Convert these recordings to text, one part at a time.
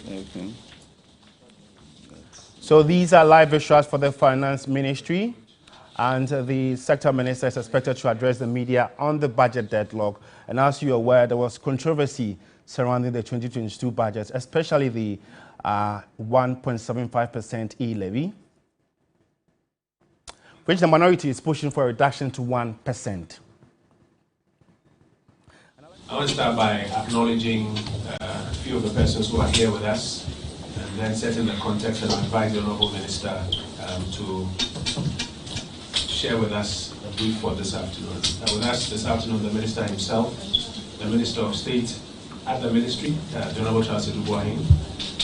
Okay. So these are live visuals for the Finance Ministry, and the sector minister is expected to address the media on the budget deadlock. And as you are aware, there was controversy surrounding the 2022 budget, especially the 1.75% e-levy, which the minority is pushing for a reduction to 1%. I want to start by acknowledging a few of the persons who are here with us, and then setting the context and invite the Honourable Minister to share with us a brief for this afternoon. With us this afternoon, the Minister himself, the Minister of State at the Ministry, the Honourable Charles Edubuahin,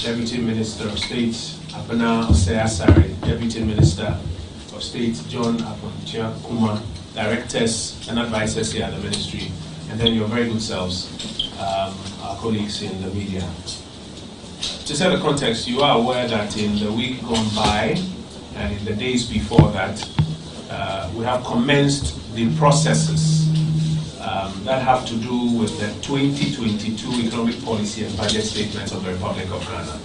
Deputy Minister of State Abena Sub-Saharan, Deputy Minister of State John Apontia Kuma, directors and advisors here at the Ministry, and then your very good selves, our colleagues in the media. To set the context, you are aware that in the week gone by and in the days before that, we have commenced the processes that have to do with the 2022 economic policy and budget statements of the Republic of Ghana.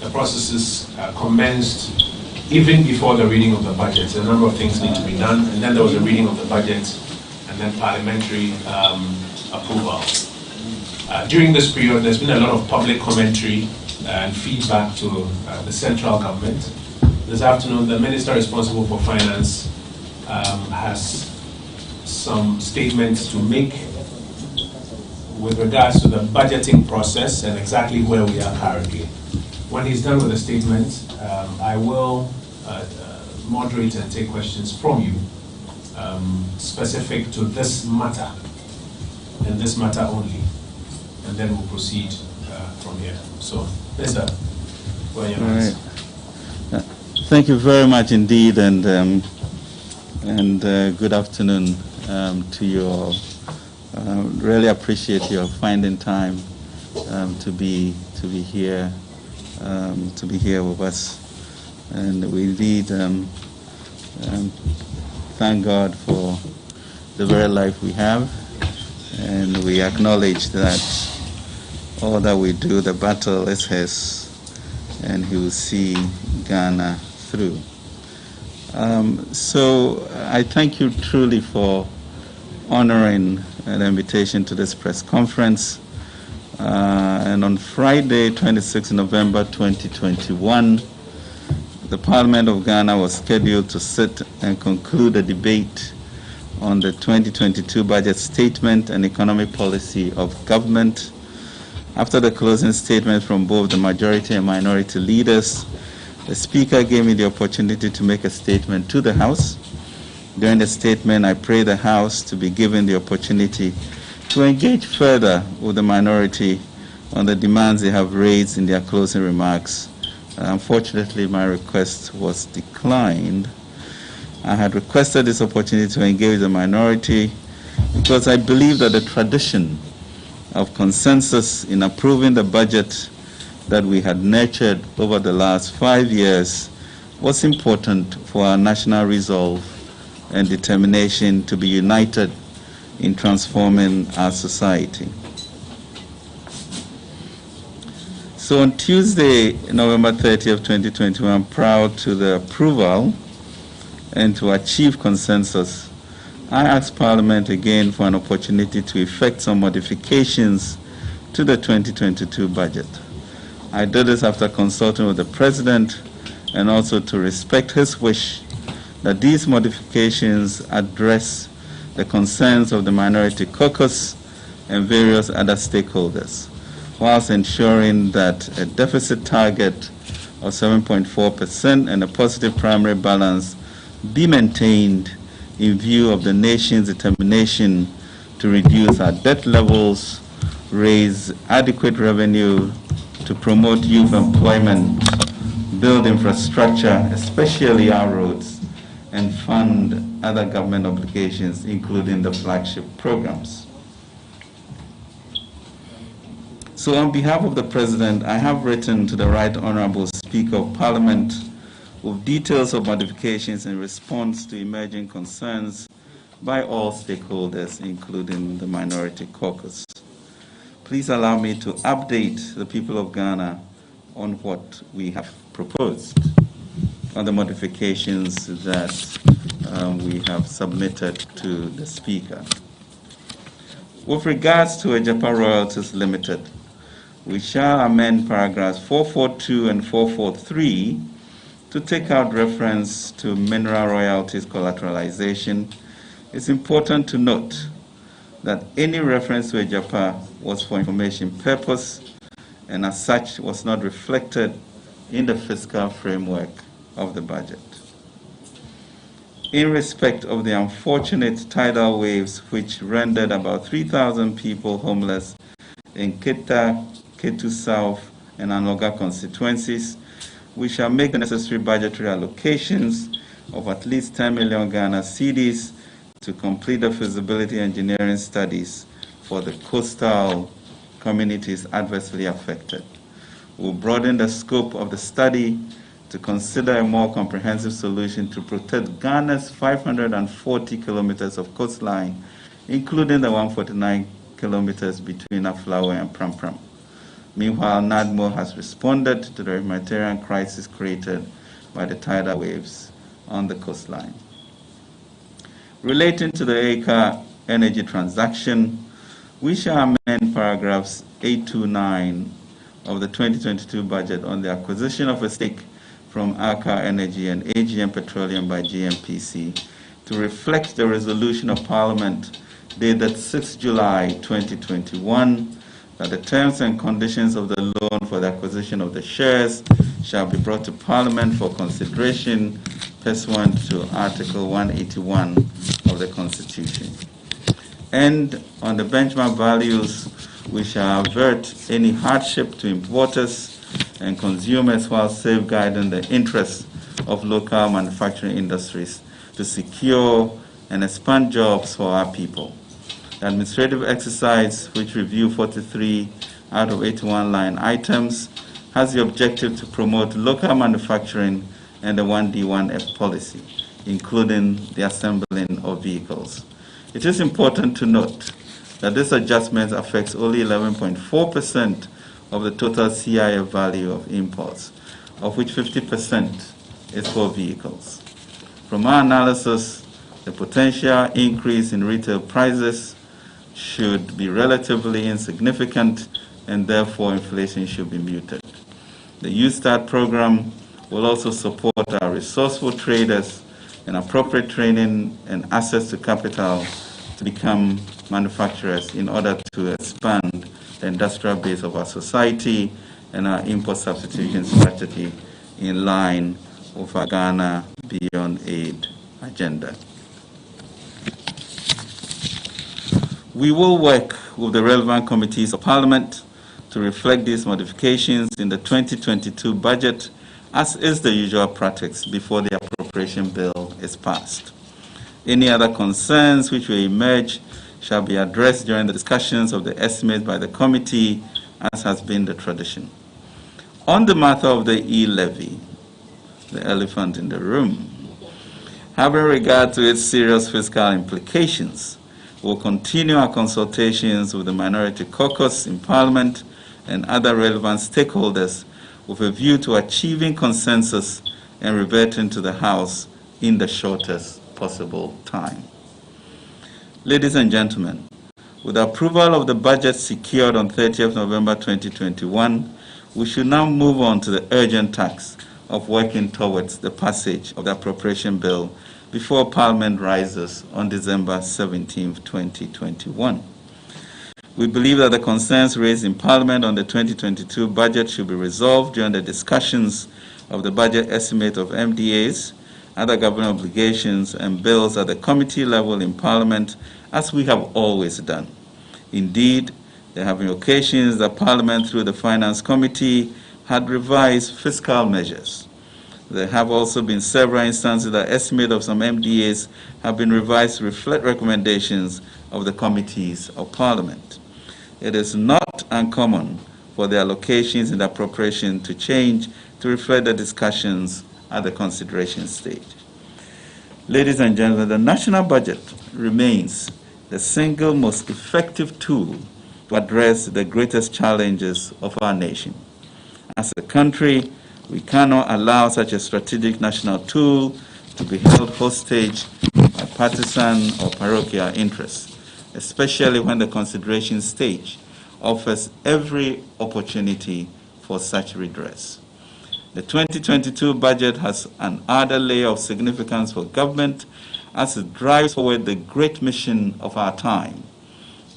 The processes commenced even before the reading of the budget. A number of things need to be done, and then there was a reading of the budget, and then parliamentary approval. During this period, there's been a lot of public commentary and feedback to the central government. This afternoon, the Minister responsible for Finance has some statements to make with regards to the budgeting process and exactly where we are currently. When he's done with the statement, I will moderate and take questions from you specific to this matter and this matter only, and then we'll proceed from here. So, Minister, go ahead. All right. Thank you very much indeed, and good afternoon to you all. Really appreciate your finding time to be here with us, and we indeed thank God for the very life we have, and we acknowledge that all that we do, the battle is His, and He will see Ghana through. So I thank you truly for honoring the invitation to this press conference. And on Friday, 26 November 2021, the Parliament of Ghana was scheduled to sit and conclude a debate on the 2022 budget statement and economic policy of government. After the closing statement from both the majority and minority leaders, the Speaker gave me the opportunity to make a statement to the House. During the statement, I pray the House to be given the opportunity to engage further with the minority on the demands they have raised in their closing remarks. Unfortunately, my request was declined. I had requested this opportunity to engage the minority because I believe that the tradition of consensus in approving the budget that we had nurtured over the last 5 years was important for our national resolve and determination to be united in transforming our society. So on Tuesday, November 30th, 2021, I'm proud to the approval and to achieve consensus. I asked Parliament again for an opportunity to effect some modifications to the 2022 budget. I did this after consulting with the President and also to respect his wish that these modifications address the concerns of the Minority Caucus and various other stakeholders, whilst ensuring that a deficit target of 7.4% and a positive primary balance be maintained in view of the nation's determination to reduce our debt levels, raise adequate revenue to promote youth employment, build infrastructure, especially our roads, and fund other government obligations, including the flagship programs. So on behalf of the President, I have written to the Right Honourable Speaker of Parliament with details of modifications in response to emerging concerns by all stakeholders, including the Minority Caucus. please allow me to update the people of Ghana on what we have proposed, on the modifications that we have submitted to the Speaker. With regards to Ejapa Royalties Limited, we shall amend paragraphs 442 and 443 to take out reference to mineral royalties collateralization. It's important to note that any reference to Ejapa was for information purpose and as such was not reflected in the fiscal framework of the budget. In respect of the unfortunate tidal waves which rendered about 3,000 people homeless in Keta, Ketu South, and Anoga constituencies, we shall make the necessary budgetary allocations of at least 10 million Ghana cedis to complete the feasibility engineering studies for the coastal communities adversely affected. We'll broaden the scope of the study to consider a more comprehensive solution to protect Ghana's 540 kilometers of coastline, including the 149 kilometers between Aflawe and Pram. Meanwhile, NADMO has responded to the humanitarian crisis created by the tidal waves on the coastline. Relating to the ACA energy transaction, we shall amend paragraphs 829 of the 2022 budget on the acquisition of a stake from ACA Energy and AGM Petroleum by GMPC to reflect the resolution of Parliament dated 6 July 2021 that the terms and conditions of the loan for the acquisition of the shares shall be brought to Parliament for consideration pursuant to Article 181 of the Constitution. And on the benchmark values, we shall avert any hardship to importers and consumers while safeguarding the interests of local manufacturing industries to secure and expand jobs for our people. The administrative exercise, which review 43 out of 81 line items, has the objective to promote local manufacturing and the 1D1F policy, including the assembling of vehicles. It is important to note that this adjustment affects only 11.4% of the total CIF value of imports, of which 50% is for vehicles. From our analysis, the potential increase in retail prices should be relatively insignificant and therefore inflation should be muted. The U-Start program will also support our resourceful traders and appropriate training and access to capital to become manufacturers in order to expand the industrial base of our society and our import substitution strategy in line with our Ghana Beyond Aid agenda. We will work with the relevant committees of Parliament to reflect these modifications in the 2022 budget, as is the usual practice before the appropriation bill is passed. Any other concerns which will emerge shall be addressed during the discussions of the estimates by the committee, as has been the tradition. On the matter of the e-levy, the elephant in the room, having regard to its serious fiscal implications, we'll continue our consultations with the Minority Caucus in Parliament and other relevant stakeholders with a view to achieving consensus and reverting to the House in the shortest possible time. Ladies and gentlemen, with the approval of the budget secured on 30th November 2021, we should now move on to the urgent task of working towards the passage of the appropriation bill before Parliament rises on December 17, 2021. We believe that the concerns raised in Parliament on the 2022 budget should be resolved during the discussions of the budget estimate of MDAs, other government obligations, and bills at the committee level in Parliament, as we have always done. Indeed, there have been occasions that Parliament, through the Finance Committee, had revised fiscal measures. There have also been several instances that estimates of some MDAs have been revised to reflect recommendations of the committees of Parliament. It is not uncommon for the allocations in the appropriation to change to reflect the discussions at the consideration stage. Ladies and gentlemen, the national budget remains the single most effective tool to address the greatest challenges of our nation. As a country, we cannot allow such a strategic national tool to be held hostage by partisan or parochial interests, especially when the consideration stage offers every opportunity for such redress. The 2022 budget has an added layer of significance for government as it drives forward the great mission of our time,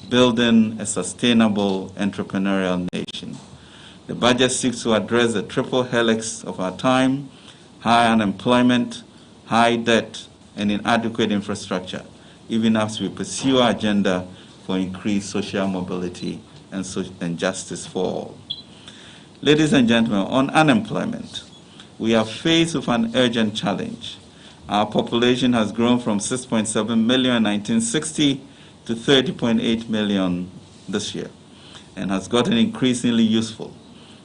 building a sustainable entrepreneurial nation. The budget seeks to address the triple helix of our time: high unemployment, high debt, and inadequate infrastructure, even as we pursue our agenda for increased social mobility and justice for all. Ladies and gentlemen, on unemployment, we are faced with an urgent challenge. Our population has grown from 6.7 million in 1960 to 30.8 million this year, and has gotten increasingly useful.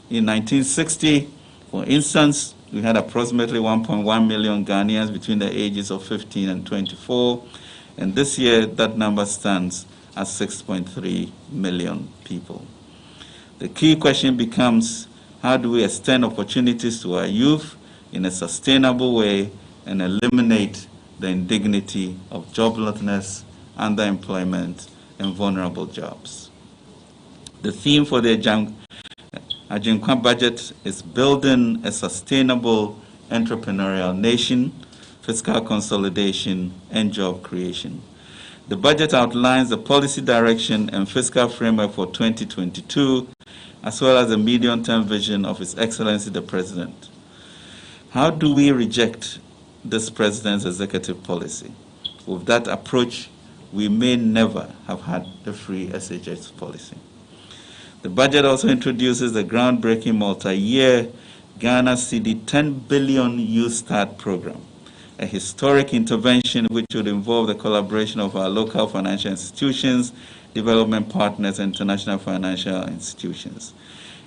In 1960, for instance, we had approximately 1.1 million Ghanaians between the ages of 15 and 24, and this year that number stands at 6.3 million people. The key question becomes, how do we extend opportunities to our youth in a sustainable way and eliminate the indignity of joblessness, underemployment, and vulnerable jobs? The theme for the Ajinkwa budget is building a sustainable entrepreneurial nation, fiscal consolidation, and job creation. The budget outlines the policy direction and fiscal framework for 2022, as well as the medium-term vision of His Excellency the President. How do we reject this President's executive policy? With that approach, we may never have had a free SHS policy. The budget also introduces the groundbreaking multi-year Ghana cedi 10 billion Youth Start program, a historic intervention which would involve the collaboration of our local financial institutions, development partners, and international financial institutions.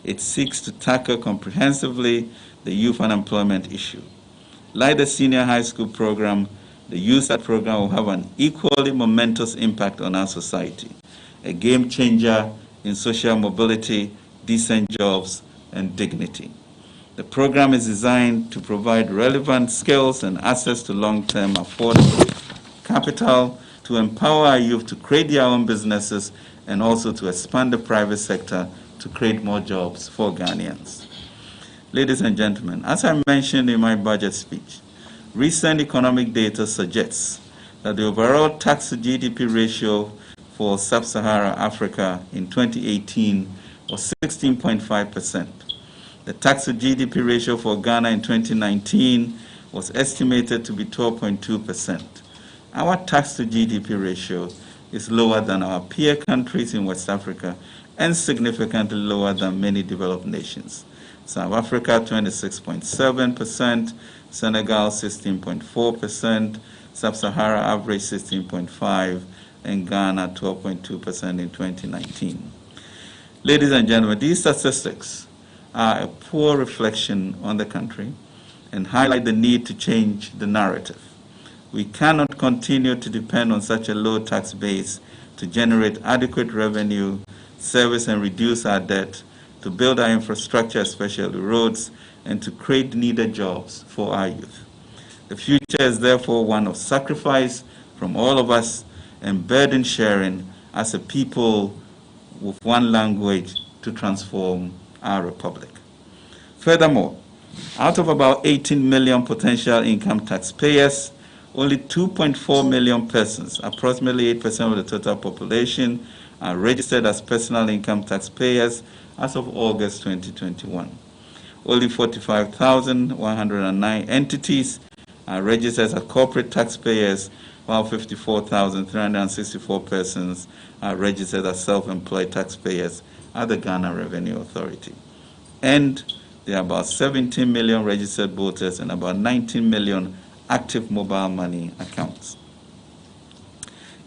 It seeks to tackle comprehensively the youth unemployment issue. Like the senior high school program, the Youth Start program will have an equally momentous impact on our society, a game changer in social mobility, decent jobs, and dignity. The program is designed to provide relevant skills and access to long-term affordable capital to empower our youth to create their own businesses and also to expand the private sector to create more jobs for Ghanaians. Ladies and gentlemen, as I mentioned in my budget speech, recent economic data suggests that the overall tax to GDP ratio for Sub-Saharan Africa in 2018 was 16.5%. The tax to GDP ratio for Ghana in 2019 was estimated to be 12.2%. Our tax to GDP ratio is lower than our peer countries in West Africa and significantly lower than many developed nations. South Africa 26.7%, Senegal 16.4%, Sub-Saharan average 16.5%, and Ghana 12.2% in 2019. Ladies and gentlemen, these statistics are a poor reflection on the country and highlight the need to change the narrative. We cannot continue to depend on such a low tax base to generate adequate revenue, service and reduce our debt, to build our infrastructure, especially roads, and to create needed jobs for our youth. The future is therefore one of sacrifice from all of us and burden sharing as a people with one language to transform our republic. Furthermore, out of about 18 million potential income taxpayers, only 2.4 million persons, approximately 8% of the total population, are registered as personal income taxpayers as of August 2021. Only 45,109 entities are registered as corporate taxpayers, while 54,364 persons are registered as self-employed taxpayers at the Ghana Revenue Authority. And there are about 17 million registered voters and about 19 million active mobile money accounts.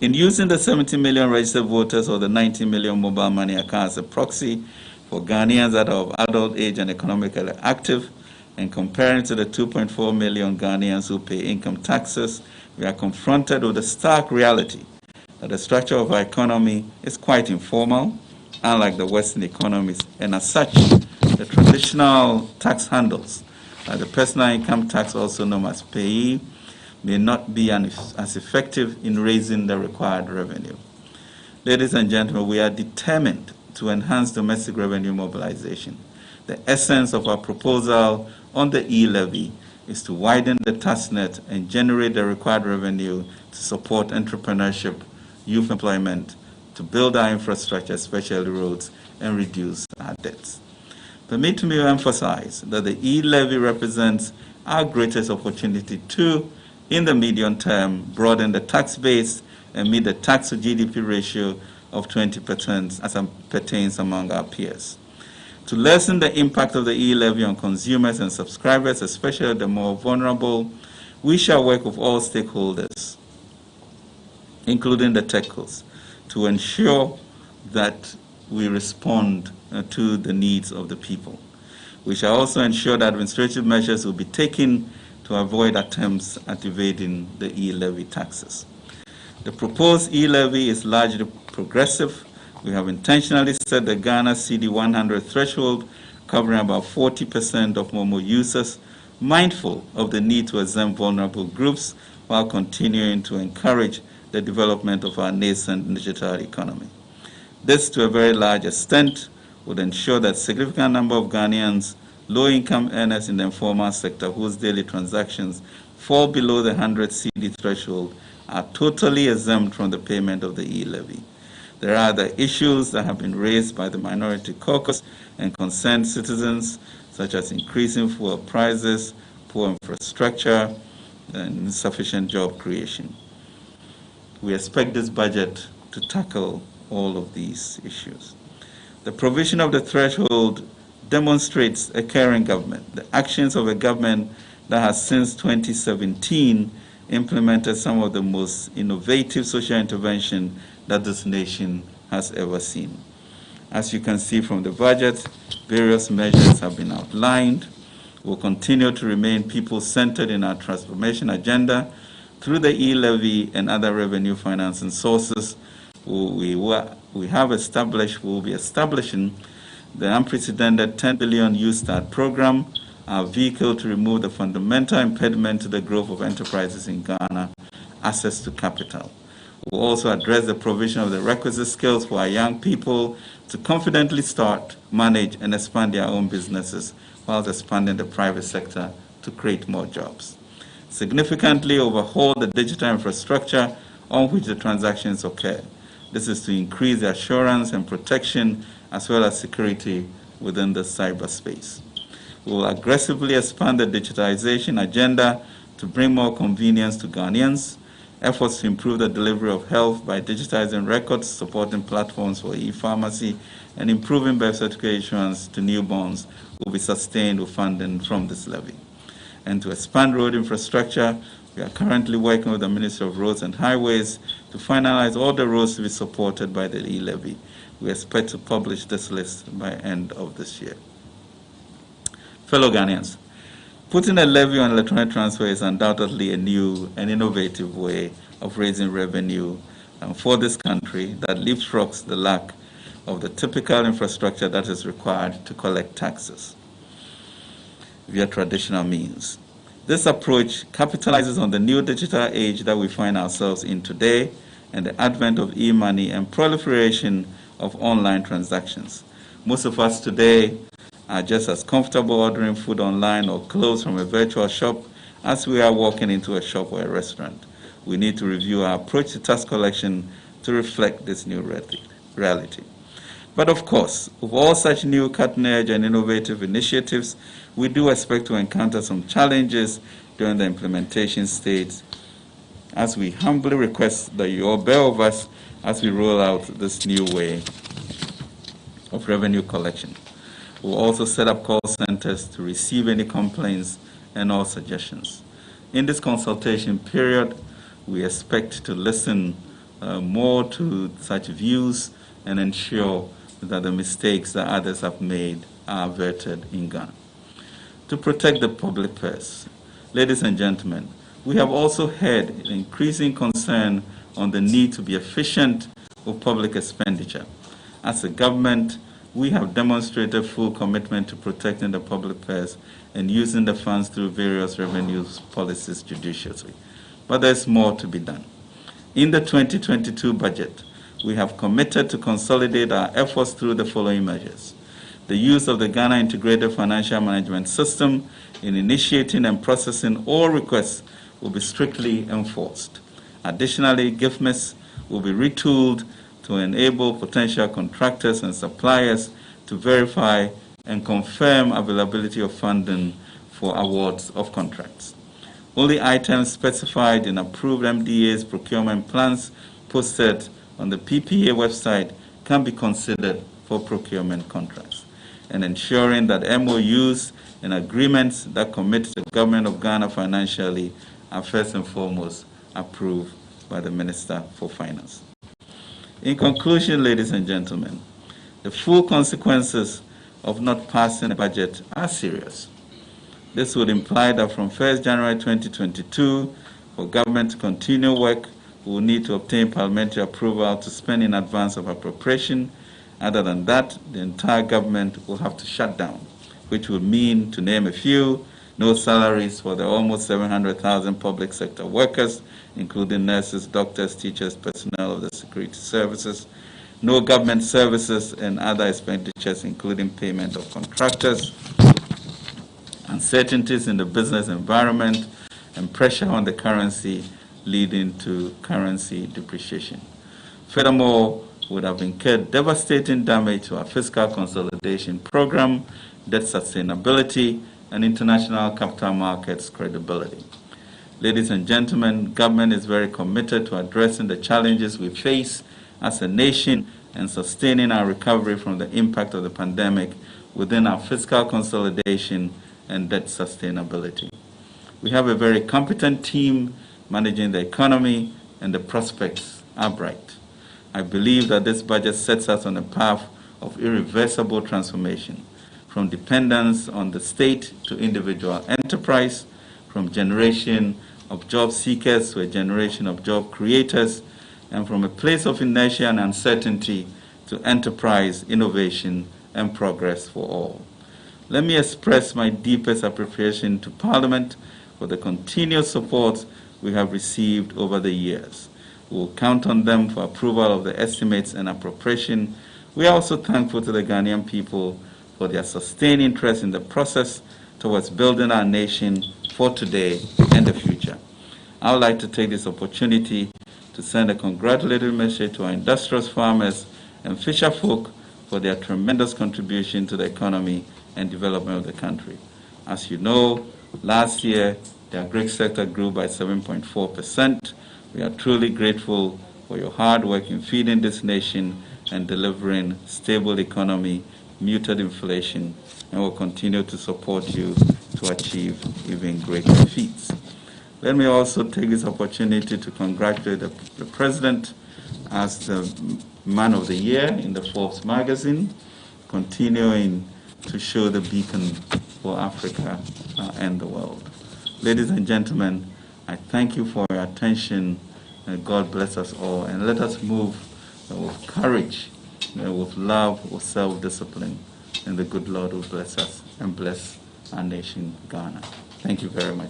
In using the 17 million registered voters or the 19 million mobile money accounts as a proxy for Ghanaians that are of adult age and economically active, and comparing to the 2.4 million Ghanaians who pay income taxes, we are confronted with the stark reality that the structure of our economy is quite informal, unlike the Western economies, and as such, the traditional tax handles, the personal income tax, also known as payee, may not be as effective in raising the required revenue. Ladies and gentlemen, we are determined to enhance domestic revenue mobilization. The essence of our proposal on the e-levy is to widen the tax net and generate the required revenue to support entrepreneurship, youth employment, to build our infrastructure, especially roads, and reduce our debts. Permit me to emphasize that the e-levy represents our greatest opportunity to, in the medium term, broaden the tax base and meet the tax to GDP ratio of 20% as it pertains among our peers. To lessen the impact of the e-levy on consumers and subscribers, especially the more vulnerable, we shall work with all stakeholders, including the techos, to ensure that we respond to the needs of the people. We shall also ensure that administrative measures will be taken to avoid attempts at evading the e-levy taxes. The proposed e-levy is largely progressive. We have intentionally set the Ghana CD 100 threshold, covering about 40% of Momo users, mindful of the need to exempt vulnerable groups while continuing to encourage the development of our nascent digital economy. This, to a very large extent, would ensure that a significant number of Ghanaians, low-income earners in the informal sector whose daily transactions fall below the 100 CD threshold are totally exempt from the payment of the e-levy. There are other issues that have been raised by the Minority Caucus and concerned citizens, such as increasing fuel prices, poor infrastructure, and insufficient job creation. We expect this budget to tackle all of these issues. The provision of the threshold demonstrates a caring government, the actions of a government that has since 2017 implemented some of the most innovative social intervention that this nation has ever seen. As you can see from the budget, various measures have been outlined. We'll continue to remain people-centered in our transformation agenda through the e-levy and other revenue financing sources. We will be establishing the unprecedented 10 billion Youth Start program, our vehicle to remove the fundamental impediment to the growth of enterprises in Ghana, access to capital. We'll also address the provision of the requisite skills for our young people to confidently start, manage, and expand their own businesses whilst expanding the private sector to create more jobs. Significantly overhaul the digital infrastructure on which the transactions occur. This is to increase the assurance and protection as well as security within the cyberspace. We will aggressively expand the digitization agenda to bring more convenience to Ghanaians. Efforts to improve the delivery of health by digitizing records, supporting platforms for e-pharmacy, and improving birth certificate issuance to newborns will be sustained with funding from this levy. And to expand road infrastructure, we are currently working with the Ministry of Roads and Highways to finalize all the roads to be supported by the e-levy. We expect to publish this list by end of this year. Fellow Ghanaians, putting a levy on electronic transfer is undoubtedly a new and innovative way of raising revenue for this country that leapfrogs the lack of the typical infrastructure that is required to collect taxes via traditional means. This approach capitalizes on the new digital age that we find ourselves in today and the advent of e-money and proliferation of online transactions. Most of us today are just as comfortable ordering food online or clothes from a virtual shop as we are walking into a shop or a restaurant. We need to review our approach to tax collection to reflect this new reality. But of course, with all such new cutting-edge and innovative initiatives, we do expect to encounter some challenges during the implementation stage, as we humbly request that you all bear with us as we roll out this new way of revenue collection. We'll also set up call centers to receive any complaints and all suggestions. In this consultation period, we expect to listen more to such views and ensure that the mistakes that others have made are averted in Ghana. To protect the public purse, ladies and gentlemen, we have also heard an increasing concern on the need to be efficient with public expenditure. As a government, we have demonstrated full commitment to protecting the public purse and using the funds through various revenue policies judiciously. But there's more to be done. In the 2022 budget, we have committed to consolidate our efforts through the following measures. The use of the Ghana Integrated Financial Management System in initiating and processing all requests will be strictly enforced. Additionally, GIFMIS will be retooled to enable potential contractors and suppliers to verify and confirm availability of funding for awards of contracts. Only items specified in approved MDA's procurement plans posted on the PPA website can be considered for procurement contracts, and ensuring that MOUs and agreements that commit the government of Ghana financially are first and foremost approved by the Minister for Finance. In conclusion, ladies and gentlemen, the full consequences of not passing a budget are serious. This would imply that from 1st January 2022, for government to continue work, we will need to obtain parliamentary approval to spend in advance of appropriation. Other than that, the entire government will have to shut down, which would mean, to name a few, no salaries for the almost 700,000 public sector workers, including nurses, doctors, teachers, personnel of the security services, no government services and other expenditures, including payment of contractors, uncertainties in the business environment, and pressure on the currency leading to currency depreciation. Furthermore, would have incurred devastating damage to our fiscal consolidation program, debt sustainability, and international capital markets credibility. Ladies and gentlemen, government is very committed to addressing the challenges we face as a nation and sustaining our recovery from the impact of the pandemic within our fiscal consolidation and debt sustainability. We have a very competent team managing the economy, and the prospects are bright. I believe that this budget sets us on a path of irreversible transformation, from dependence on the state to individual enterprise, from generation of job seekers to a generation of job creators, and from a place of inertia and uncertainty to enterprise, innovation, and progress for all. Let me express my deepest appreciation to Parliament for the continuous support we have received over the years. We will count on them for approval of the estimates and appropriation. We are also thankful to the Ghanaian people for their sustained interest in the process towards building our nation for today and the future. I would like to take this opportunity to send a congratulatory message to our industrious farmers and fisher folk for their tremendous contribution to the economy and development of the country. As you know, last year, the agri sector grew by 7.4%. We are truly grateful for your hard work in feeding this nation and delivering stable economy, muted inflation, and will continue to support you to achieve even greater feats. Let me also take this opportunity to congratulate the President as the Man of the Year in the Forbes magazine, continuing to show the beacon for Africa and the world. Ladies and gentlemen, I thank you for your attention, and God bless us all, and let us move with courage, with love, with self-discipline, and the good Lord will bless us and bless our nation, Ghana. Thank you very much.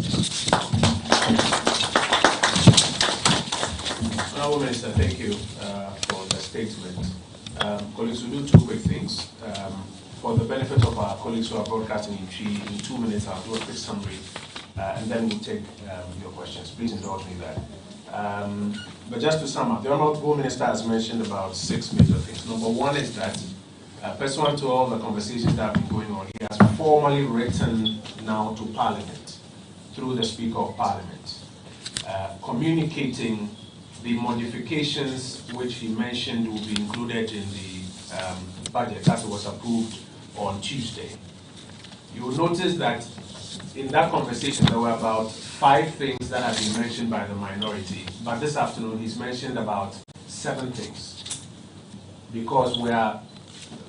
Honourable Minister, thank you for the statement. Colleagues, we'll do two quick things. For the benefit of our colleagues who are broadcasting in 2 minutes, I'll do a quick summary, and then we'll take your questions. Please indulge me there. But just to sum up, the Honourable Minister has mentioned about 6 major things. Number one is that, pursuant to all the conversations that have been going on, he has formally written now to Parliament, through the Speaker of Parliament, communicating the modifications which he mentioned will be included in the budget that was approved on Tuesday. You will notice that in that conversation there were about 5 things that have been mentioned by the minority, but this afternoon he's mentioned about 7 things, because we are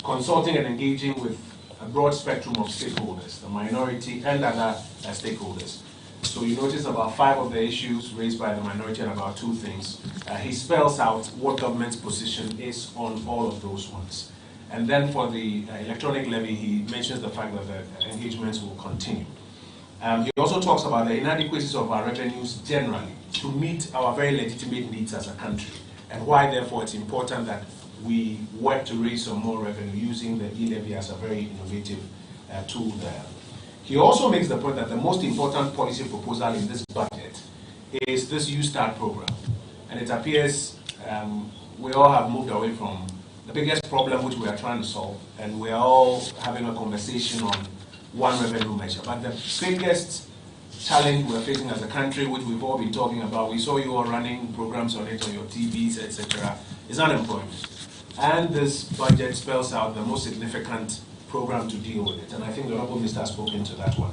consulting and engaging with a broad spectrum of stakeholders, the minority and other stakeholders. So you notice about 5 of the issues raised by the minority and about 2 things. He spells out what government's position is on all of those ones. And then for the electronic levy, he mentions the fact that the engagements will continue. He also talks about the inadequacies of our revenues generally to meet our very legitimate needs as a country, and why, therefore, it's important that we work to raise some more revenue using the e-levy as a very innovative tool there. He also makes the point that the most important policy proposal in this budget is this U-Start program. And it appears we all have moved away from the biggest problem which we are trying to solve, and we are all having a conversation on one revenue measure. But the biggest challenge we're facing as a country, which we've all been talking about, we saw you all running programs on it on your TVs, etc., is unemployment. And this budget spells out the most significant program to deal with it. And I think the Honorable Minister has spoken to that one.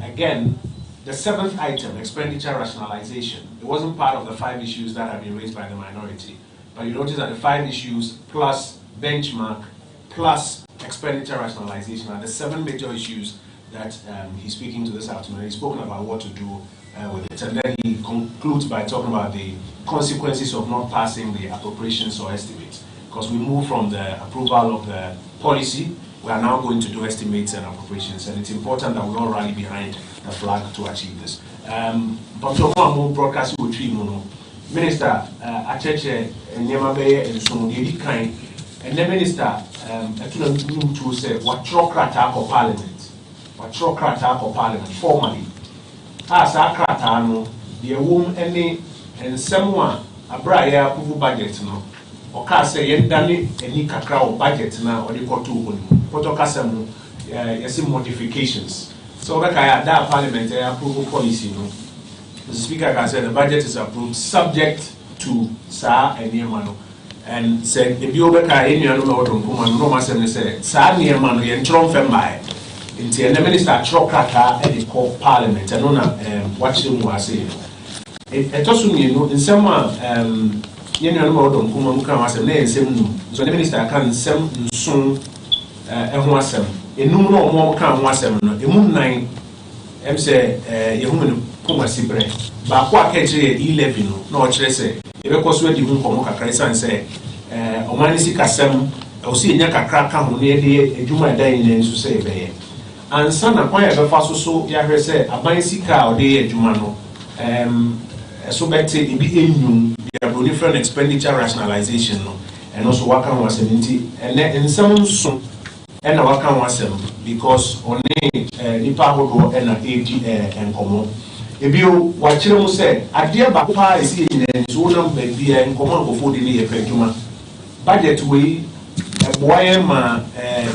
Again, the seventh item, expenditure rationalization, it wasn't part of the 5 issues that have been raised by the minority. But you notice that the 5 issues plus benchmark plus expenditure rationalization are the 7 major issues that he's speaking to this afternoon. He's spoken about what to do with it. And then he concludes by talking about the consequences of not passing the appropriations or estimates. Because we move from the approval of the policy, we are now going to do estimates and appropriations. And it's important that we all rally behind the flag to achieve this. But so more broadcast with Minister Acheche Nyamabe and Sumudi kind, and the minister to say what Trokrata for Parliament, what Trokrata for Parliament formally. As a Kratano, the womb any and someone a briar who budget no, or Kase Yendani any cacao budget now or the Kotu, Potokasam, yes, modifications. So like I had that Parliament approval policy, no. The Speaker can say the budget is approved subject to Sa and Niemano. And said, if you look at any other Lord of Woman, no master said, Sa Niemano, and Trump and by. And the minister Trokrata and the court parliament, and on what you were saying. It also, you know, in some you know, Lord of Woman can was a name, so the minister can send soon and was some. A no more can was a moon nine. I'm say, a woman. But what catch e-levy no say because we didn't come and say Omanisi Kasem or see Naka Kraka near the Juma Day in say and son acquire the fast so ya say a bicycle or day Jumano so better be in different expenditure rationalization and also what can was and some soon and what can was because on Nipa Hodo and AD and common. If you watch them say, I dear Papa is in and so on, baby, and command before the year Juma. Budget way, a boy,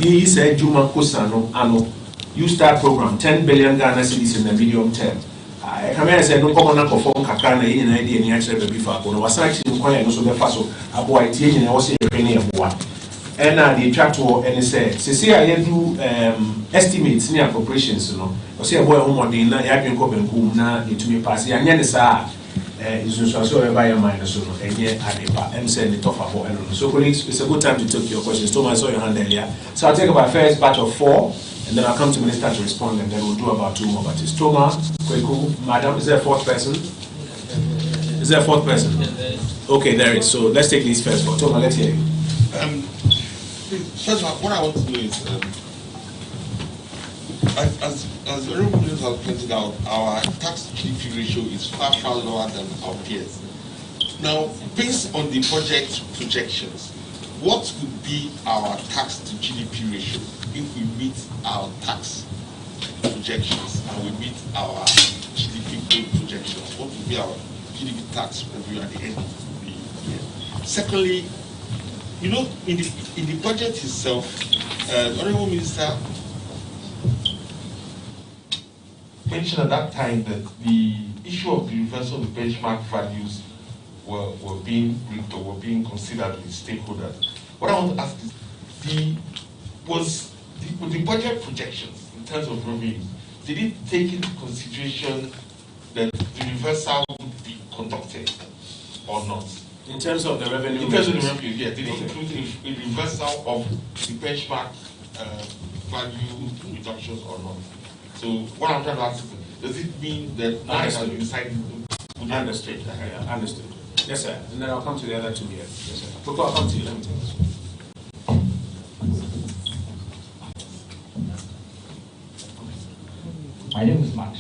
he said Juma Kusano, Anno, U-Start program, 10 billion Ghana cedis in the medium term. I come here and said, no common perform Kakana in an idea in the actual baby for was actually inquiring also the Faso, a boy, and I was a penny of one. And the tractor and say, I do estimates near appropriations, you know. Say a boy home in Yakin Cop and Boom now to me pass. And Yanisa is also by a minor soon, and yet I send it off for Ellen. So, colleagues, it's a good time to take your questions. Thomas, I saw your hand earlier. So, I'll take about first batch of 4, and then I'll come to Minister to respond, and then we'll do about 2 more batches. Thomas, Kweku, Madam, is there a 4th person? Is there a 4th person? Okay, there is. So, let's take these first. Thomas, let's hear you. First of all, what I want to do is, as the Honourable Minister has pointed out, our tax to GDP ratio is far, far lower than our peers. Now, based on the budget projections, what would be our tax to GDP ratio if we meet our tax projections and we meet our GDP growth projections? What would be our GDP tax revenue at the end of the year? Secondly, you know, in the budget itself, the Honourable Minister mentioned at that time that the issue of the reversal of the benchmark values were being briefed or were being considered with stakeholders. What I want to ask is, with the budget projections in terms of revenue, did it take into consideration that the reversal would be conducted or not? In terms of the revenue? In terms of the revenue, yeah. Did it include a reversal of the benchmark value reductions or not? So what I'm trying to ask is, does it mean that now it has been decided to understood? Yeah, understood. Yes, sir. And then I'll come to the other 2 here. Yes, sir. Before I come to you, let me take this one.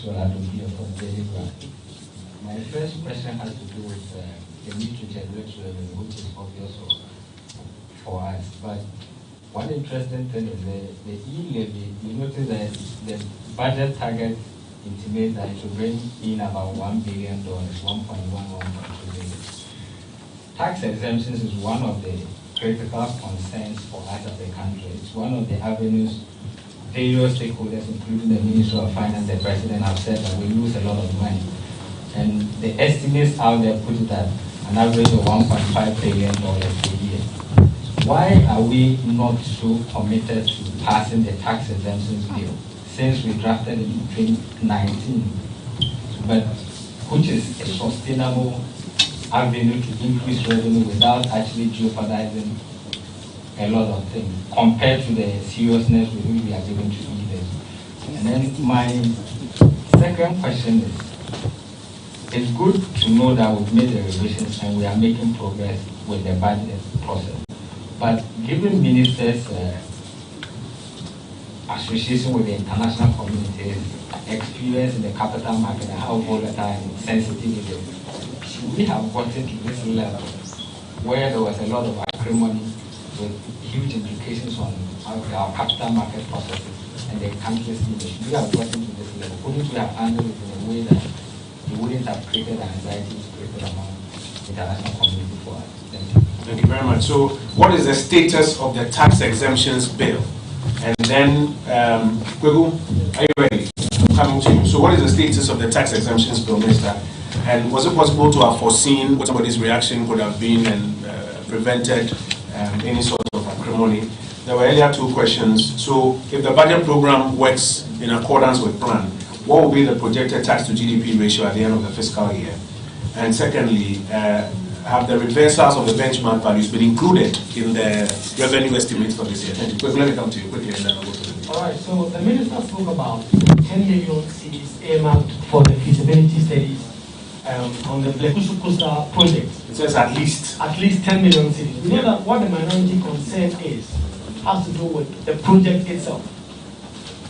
Maxwell Adopia from Daily Grant. My first question has to do with the need to generate revenue, which is obvious for us. But one interesting thing is the e-levy. You notice that the budget target intimates that it will bring in about $1 billion, 1.1, 1.2 billion. Tax exemptions is one of the critical concerns for us as a country. It's one of the avenues various stakeholders, including the Minister of Finance, the President, have said that we lose a lot of money. And the estimates out there put it at an average of $1.5 billion a year. Why are we not so committed to passing the tax exemptions bill since we drafted it in 2019, but which is a sustainable avenue to increase revenue without actually jeopardizing a lot of things compared to the seriousness with which we are given to leaders? And then my second question is, it's good to know that we've made the revisions and we are making progress with the budget process. But given ministers' association with the international community, experience in the capital market and how volatile and sensitive it is, should we have gotten to this level where there was a lot of acrimony with huge implications on our capital market processes and the country's image? Should we have gotten to this level? Couldn't we have handled it in a way that it wouldn't have created anxiety created among the international community for us? Thank you. Thank you very much. So, what is the status of the tax exemptions bill? And then, Kwegu, are you ready? I'm coming to you. So, what is the status of the tax exemptions bill, Minister? And was it possible to have foreseen what somebody's reaction could have been and prevented any sort of acrimony? There were earlier two questions. So, if the budget program works in accordance with plan, what will be the projected tax to GDP ratio at the end of the fiscal year? And secondly, have the reversals of the benchmark values been included in the revenue estimates for this year? Thank you. Let me come to you quickly and then I'll go to the... All right, so the Minister spoke about 10 million cities earmarked for the feasibility studies on the Blekusu Coastal project. It says at least. At least 10 million cities. We know that what the minority concern is has to do with the project itself.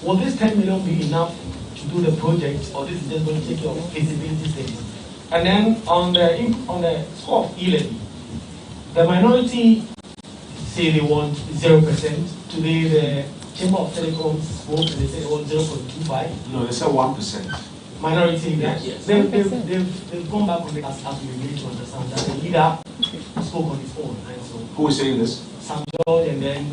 Will this 10 million be enough to do the project, or this is just going to take care of feasibility studies? And then on the score of e-levy, the minority say they want 0%. Today the Chamber of Telecoms spoke and they say they want 0.25. No, they said 1%. Minority, yes. They've gone back on it as we need to understand that the leader spoke on his own. And so who is saying this? Sam George and then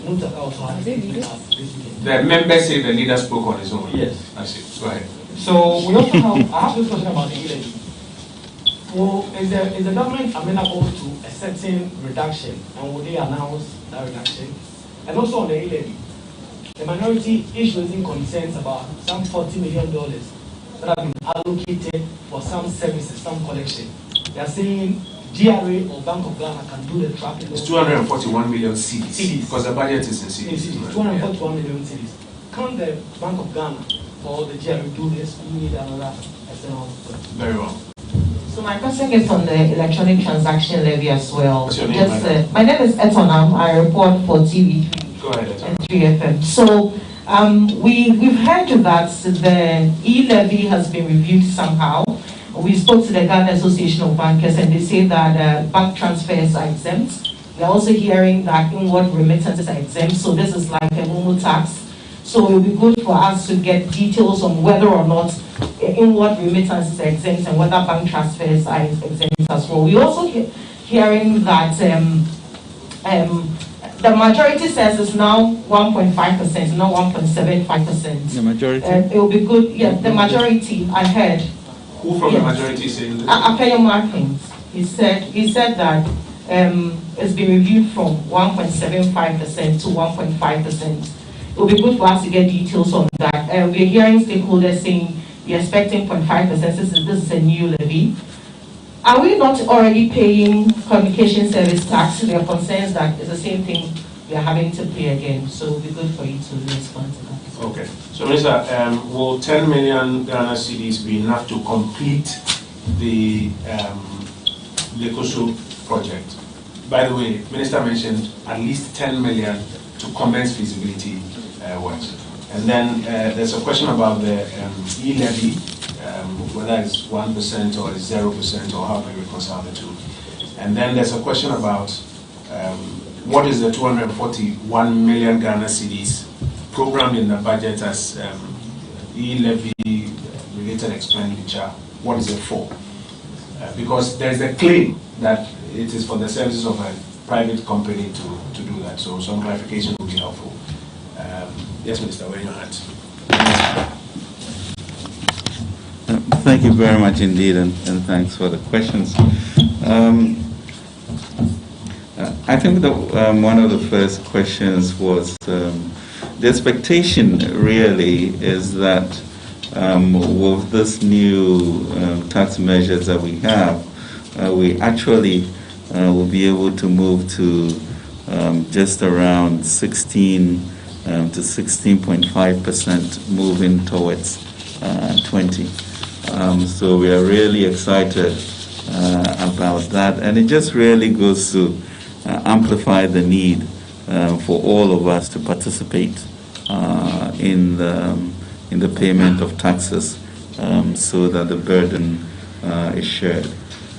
Nutaka also had this weekend. The members say the leader spoke on his own? Yes. I see. Go ahead. So we also have, I have this question about the e-levy. Well, is the government amenable to a certain reduction, and will they announce that reduction? And also on the e-levy, the minority is raising concerns about some $40 million that have been allocated for some services, some collection. They are saying GRA or Bank of Ghana can do the tracking. It's 241 million cedis. Because the budget is in cedis. 241 million cedis. Can the Bank of Ghana or the GRA do this? We need another external. Very well. So my question is on the electronic transaction levy as well. What's your name, my name is Etonam. I report for TV3 Go ahead, and 3FM. So we've heard that the e-levy has been reviewed somehow. We spoke to the Ghana Association of Bankers and they say that bank transfers are exempt. We're also hearing that inward remittances are exempt. So this is like a momo tax. So it will be good for us to get details on whether or not inward remittances are exempt and whether bank transfers are exempt as well. We're also hearing that the majority says it's now 1.5%, not 1.75%. The majority? It will be good, yes, the majority, I heard. Who from the majority is saying this? Apeyo Martins. He said that it's been reviewed from 1.75% to 1.5%. It will be good for us to get details on that. We're hearing stakeholders saying we're expecting 0.5% since this is a new levy. Are we not already paying communication service tax? There are concerns that it's the same thing we are having to pay again. So it will be good for you to respond to that. Okay. So, Minister, will 10 million Ghana cedis be enough to complete the Blekusu project? By the way, Minister mentioned at least 10 million to commence feasibility works. And then there's a question about the e-levy, whether it's 1% or it's 0% or how do we reconcile the two. And then there's a question about what is the 241 million Ghana cedis programmed in the budget as e-levy related expenditure. What is it for? Because there's a claim that it is for the services of a private company to do that. So some clarification would be helpful. Yes, Minister, we're in your hands. Thank you very much indeed, and thanks for the questions. I think that one of the first questions was the expectation really is that with this new tax measures that we have, we actually will be able to move to just around 16 to 16.5% moving towards 20. So we are really excited about that, and it just really goes to amplify the need for all of us to participate in the payment of taxes, so that the burden is shared.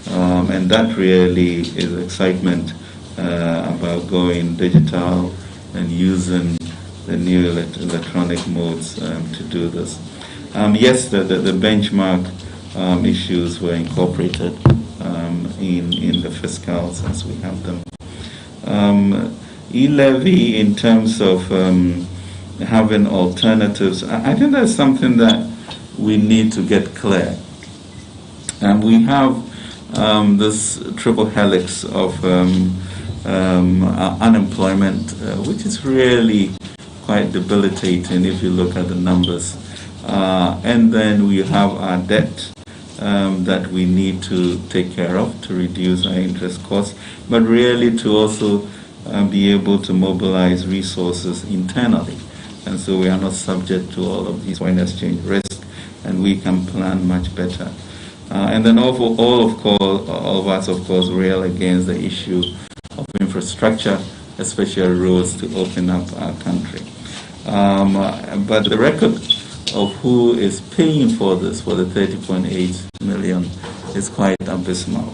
And that really is excitement about going digital and using the new electronic modes to do this. Yes, the benchmark issues were incorporated in the fiscals as we have them. E-levy, in terms of having alternatives, I think that's something that we need to get clear. We have this triple helix of unemployment, which is really quite debilitating if you look at the numbers. And then we have our debt that we need to take care of to reduce our interest costs, but really to also be able to mobilize resources internally. And so we are not subject to all of these foreign exchange risks, and we can plan much better. And then all of us, of course, rail against the issue of infrastructure, especially roads, to open up our country. But the record of who is paying for this, for the 30.8 million, is quite abysmal.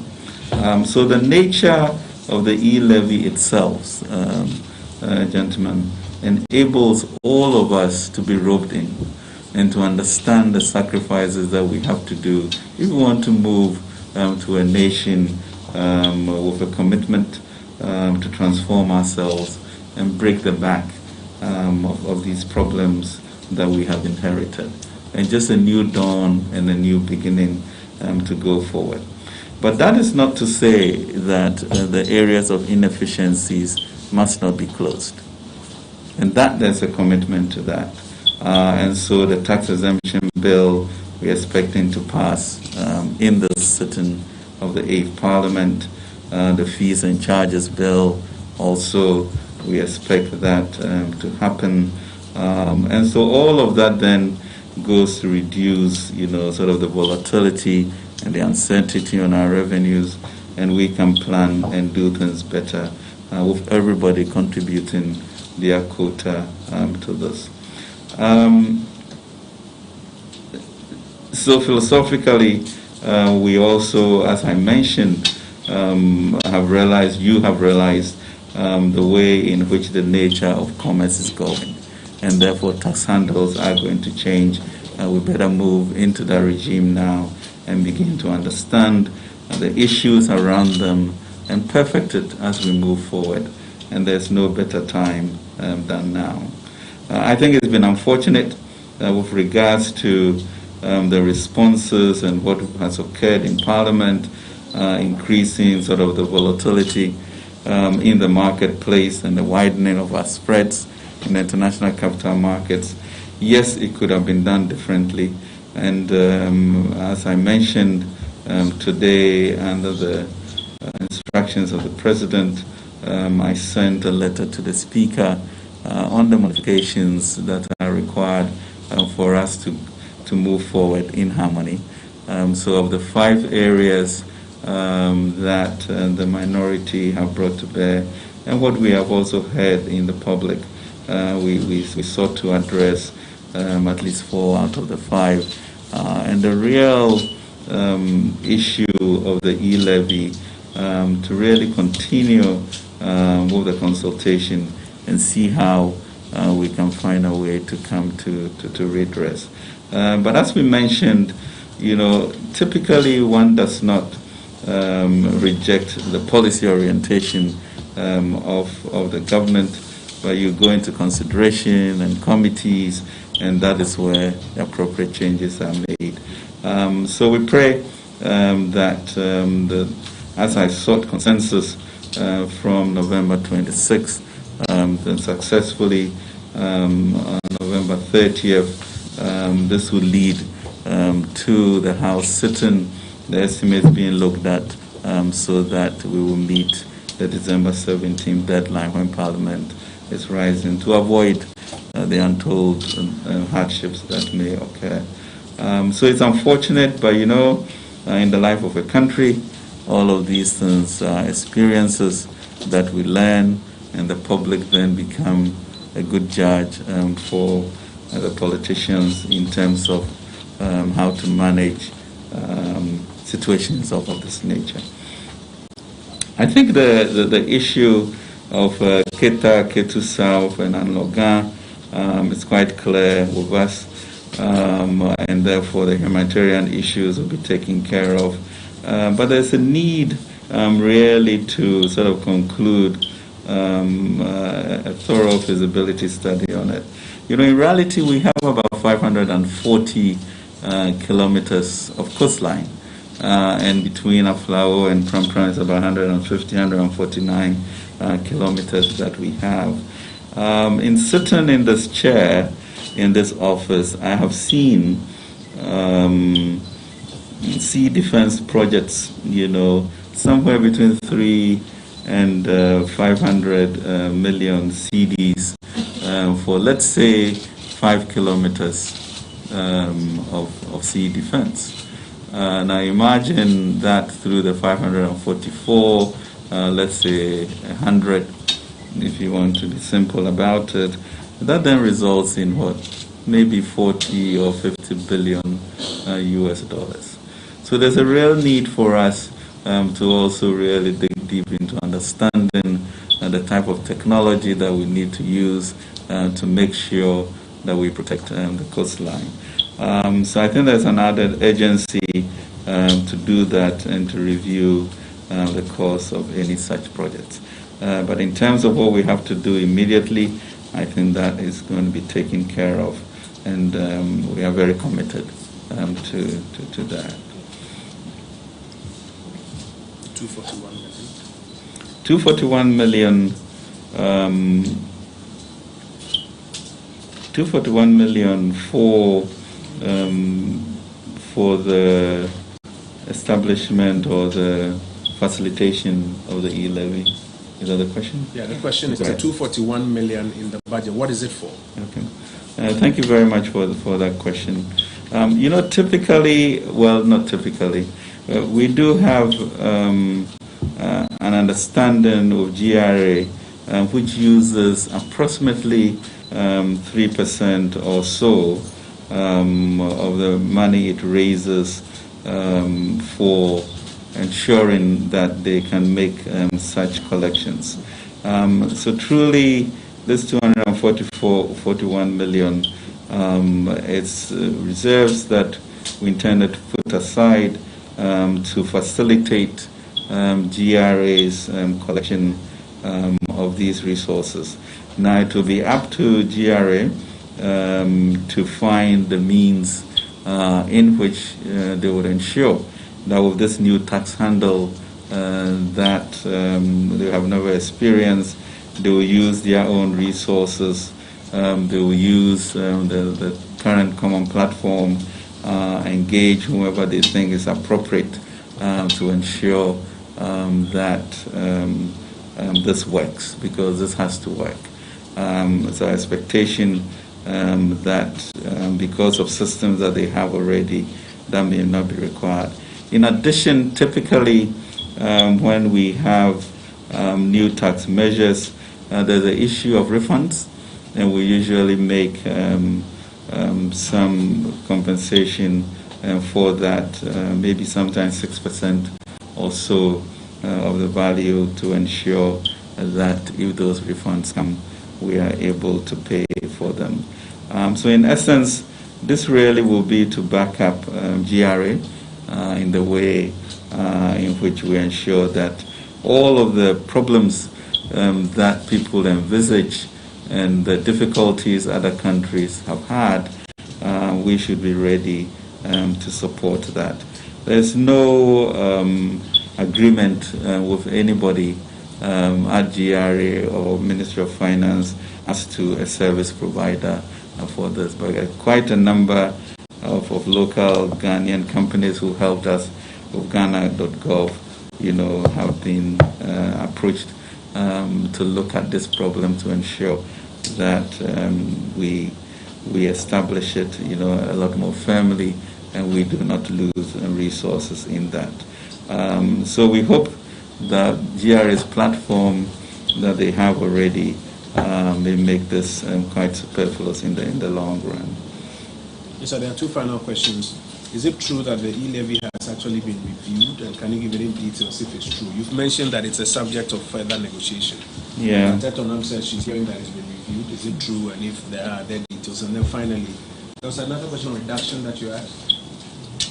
So the nature of the e-levy itself, gentlemen, enables all of us to be roped in and to understand the sacrifices that we have to do if we want to move to a nation with a commitment to transform ourselves and break the back of these problems that we have inherited, and just a new dawn and a new beginning to go forward. But that is not to say that the areas of inefficiencies must not be closed, and that there's a commitment to that. And so the tax exemption bill we're expecting to pass in this sitting of the 8th Parliament. The fees and charges bill also, we expect that to happen. And so all of that then goes to reduce, sort of the volatility and the uncertainty on our revenues, and we can plan and do things better with everybody contributing their quota to this. So philosophically, we also, as I mentioned, have realized the way in which the nature of commerce is going, and therefore tax handles are going to change. We better move into that regime now and begin to understand the issues around them and perfect it as we move forward. And there's no better time than now. I think it's been unfortunate with regards to the responses and what has occurred in Parliament, increasing sort of the volatility in the marketplace and the widening of our spreads in the international capital markets. Yes, it could have been done differently. And as I mentioned today, under the instructions of the President, I sent a letter to the Speaker on the modifications that are required for us to move forward in harmony. So of the 5 areas that the minority have brought to bear, and what we have also heard in the public, we sought to address at least 4 out of the 5. And the real issue of the e-levy, to really continue with the consultation and see how we can find a way to come to redress. But as we mentioned, typically one does not reject the policy orientation of the government, but you go into consideration and committees, and that is where the appropriate changes are made. So we pray that as I sought consensus from November 26th, then successfully on November 30th, this will lead to the House sitting, the estimates being looked at, so that we will meet the December 17th deadline when Parliament is rising, to avoid the untold hardships that may occur. So it's unfortunate, but in the life of a country, all of these things are experiences that we learn, and the public then become a good judge for the politicians in terms of how to manage situations of this nature. I think the issue of Keta, Ketu South, and Anlogan is quite clear with us, and therefore the humanitarian issues will be taken care of. But there's a need really to sort of conclude a thorough feasibility study on it. In reality, we have about 540 kilometers of coastline, and between Aflao and Pram is about 149 kilometers that we have. In sitting in this chair, in this office, I have seen sea defense projects, somewhere between 3 and 500 million CDs for, let's say, 5 kilometers of sea defense. Now imagine that through the 544, let's say 100, if you want to be simple about it, that then results in what? Maybe 40 or 50 billion US dollars. So there's a real need for us to also really dig deep into understanding the type of technology that we need to use to make sure that we protect the coastline. So I think there's an added urgency to do that and to review the cost of any such projects. But in terms of what we have to do immediately, I think that is going to be taken care of, and we are very committed to that. 241 million. 241 million for the establishment or the facilitation of the e-levy. Is that the question? Yeah, the question is the 241 million in the budget. What is it for? Okay. Thank you very much for that question. Typically, well, not typically, we do have an understanding of GRA, which uses approximately 3% or so of the money it raises for ensuring that they can make such collections. So truly, this 241 million, it's reserves that we intended to put aside to facilitate GRA's collection of these resources. Now it will be up to GRA to find the means in which they would ensure that with this new tax handle that they have never experienced, they will use their own resources, they will use the current common platform, engage whoever they think is appropriate to ensure that this works, because this has to work. It's our expectation that because of systems that they have already, that may not be required. In addition, typically when we have new tax measures, there's the issue of refunds. and we usually make some compensation for that, maybe sometimes 6% or so of the value, to ensure that if those refunds come, we are able to pay for them. So in essence, this really will be to back up GRA in the way in which we ensure that all of the problems that people envisage and the difficulties other countries have had, we should be ready to support that. There's no agreement with anybody at GRA or Ministry of Finance as to a service provider for this, but quite a number of local Ghanaian companies who helped us with Ghana.gov, have been approached to look at this problem to ensure that we establish it, a lot more firmly, and we do not lose resources in that. So we hope that GRA's platform that they have already may make this quite superfluous in the long run. Yes, sir, there are two final questions. Is it true that the e-levy has actually been reviewed, and can you give any details if it's true? You've mentioned that it's a subject of further negotiation. Yeah. Tetonam says she's hearing that it's been reviewed. Is it true, and if there are other details? And then finally, there was another question on reduction that you asked.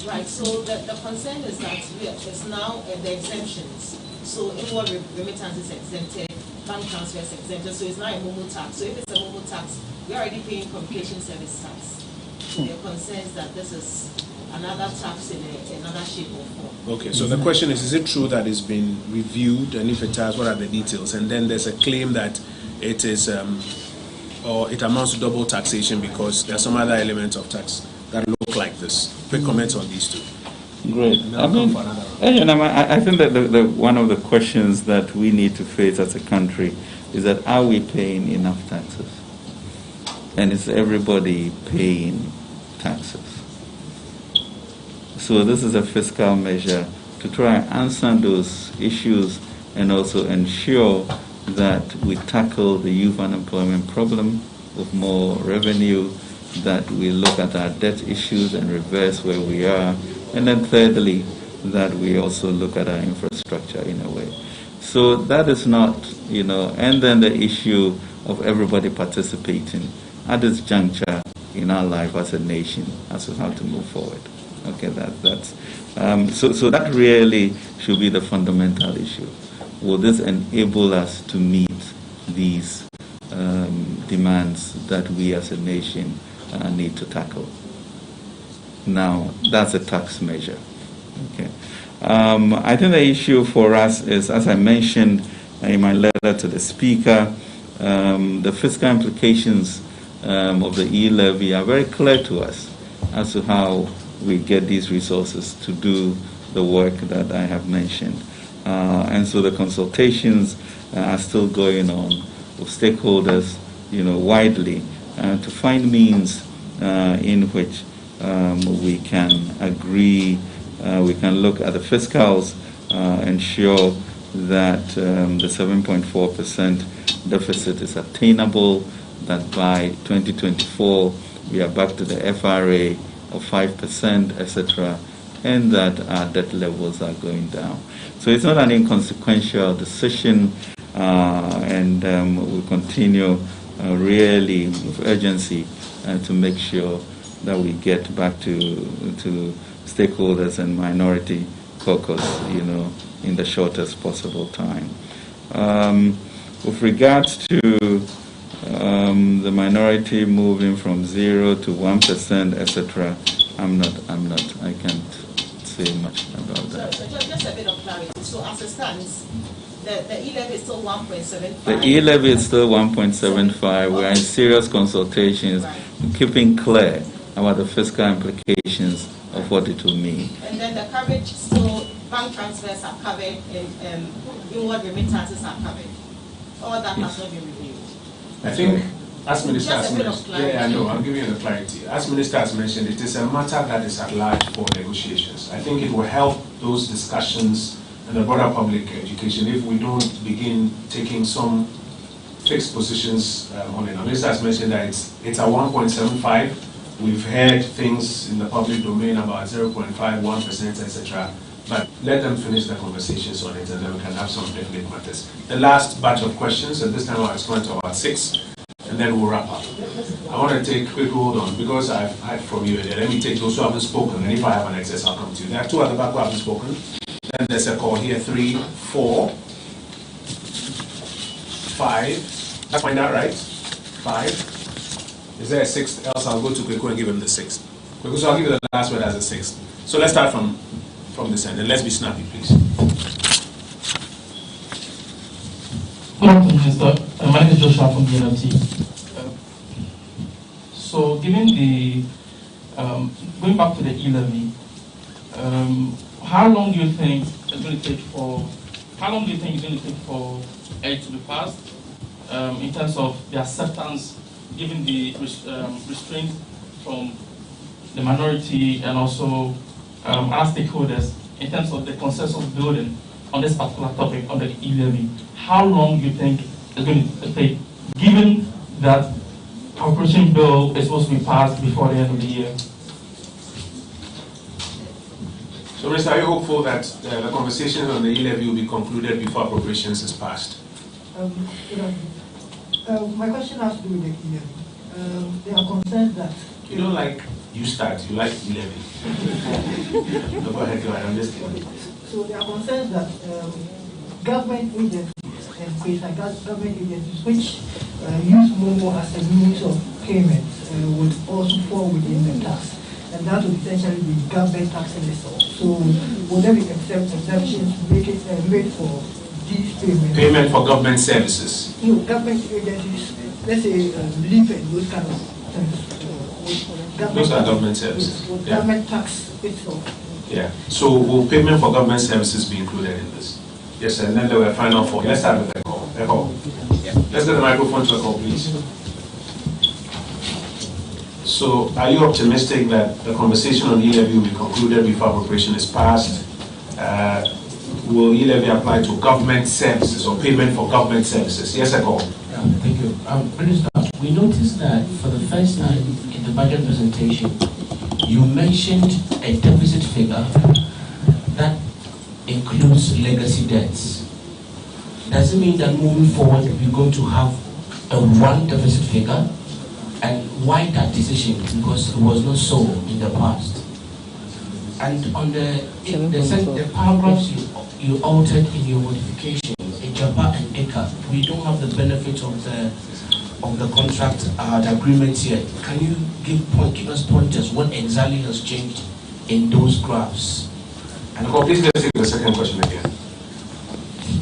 Right, so the concern is that it's now the exemptions. So inward remittance is exempted, bank transfer is exempted, so it's now a MOMO tax. So if it's a MOMO tax, we're already paying communication service tax. So there are concerns that this is another tax in another shape or form. Okay, so the question is it true that it's been reviewed, and if it has, what are the details? And then there's a claim that it is, or it amounts to double taxation because there are some other elements of tax that look like this. Quick comments on these two. Great. I think that the one of the questions that we need to face as a country is that, are we paying enough taxes? And is everybody paying taxes? So this is a fiscal measure to try and answer those issues and also ensure that we tackle the youth unemployment problem with more revenue, that we look at our debt issues and reverse where we are, and then thirdly, that we also look at our infrastructure in a way. So that is not, and then the issue of everybody participating at this juncture in our life as a nation as to how to move forward. Okay, so that really should be the fundamental issue. Will this enable us to meet these demands that we as a nation need to tackle? Now, that's a tax measure. Okay. I think the issue for us is, as I mentioned in my letter to the Speaker, the fiscal implications of the e-levy are very clear to us as to how we get these resources to do the work that I have mentioned. And so the consultations are still going on with stakeholders, widely, to find means in which we can agree, we can look at the fiscals, ensure that the 7.4% deficit is attainable, that by 2024 we are back to the FRA of 5%, etc., and that our debt levels are going down. So it's not an inconsequential decision, and we'll continue really with urgency to make sure that we get back to stakeholders and minority caucus, in the shortest possible time. With regards to the minority moving from 0 to 1%, etc., I can't say much about that. So just a bit of clarity. So as it stands, the e-levy is still 1.75. The e-levy is still 1.75. We're in serious consultations, keeping clear about the fiscal implications of what it will mean. And then the coverage still, bank transfers are covered, and inward remittances are covered. All that has not been reviewed. I think, as Minister has mentioned, I know, I'm giving you the clarity. As Minister has mentioned, it is a matter that is at large for negotiations. I think it will help those discussions and the broader public education if we don't begin taking some fixed positions on it. The minister has mentioned that it's at 1.75. We've heard things in the public domain about 0.5, 1%, etc. But let them finish the conversations on it, and then we can have some definite matters. The last batch of questions, and this time I'll explain to about 6, and then we'll wrap up. I want to take quick hold on, because I've heard from you earlier. Let me take those who haven't spoken, and if I have an excess, I'll come to you. There are 2 at the back who haven't spoken. Then there's a call here, 3, 4, 5. That's find out right? 5. Is there a 6th? Else I'll go to Kweku and give him the 6th. Kweku, so I'll give you the last word as a 6th. So let's start from this end, and let's be snappy, please. Good afternoon, Minister. My name is Joshua from BNLT. So, given the going back to the e-levy, how long do you think it's going to take for it to be passed in terms of the acceptance, given the restraint from the minority and also our stakeholders in terms of the consensus building on this particular topic on the e-levy? How long do you think it's going to take, given that appropriation bill is supposed to be passed before the end of the year? So, Minister, are you hopeful that the conversations on the e-levy will be concluded before appropriations is passed? My question has to do with the e-levy. There are concerns that... You don't like you start, you like e-levy. No, go ahead, I'm just kidding. So there are concerns that government agencies and government agencies which use Momo as a means of payment would also fall within the tax. And that would essentially be government taxing itself. So would there be exemptions made for these payments? Payment for government services? No, government agencies, let's say LEAP and those kind of things. Those are government services. Government tax itself. Yeah. So will payment for government services be included in this? Yes, and then there were final 4. Let's start with Echo. Yeah. Let's get the microphone to Echo, please. So are you optimistic that the conversation on e-levy will be concluded before appropriation is passed? Will e-levy apply to government services or payment for government services? Yes, Echo. Thank you. Minister, we noticed that for the first time in the budget presentation, you mentioned a deficit figure that includes legacy debts. Does it mean that moving forward we're going to have a one deficit figure? And why that decision? Because it was not so in the past. And on the paragraphs you altered in your modification, Ejaba and Eka, we don't have the benefit of the contract, the agreements yet. Can you give us pointers what exactly has changed in those graphs? And please let's take the second question again.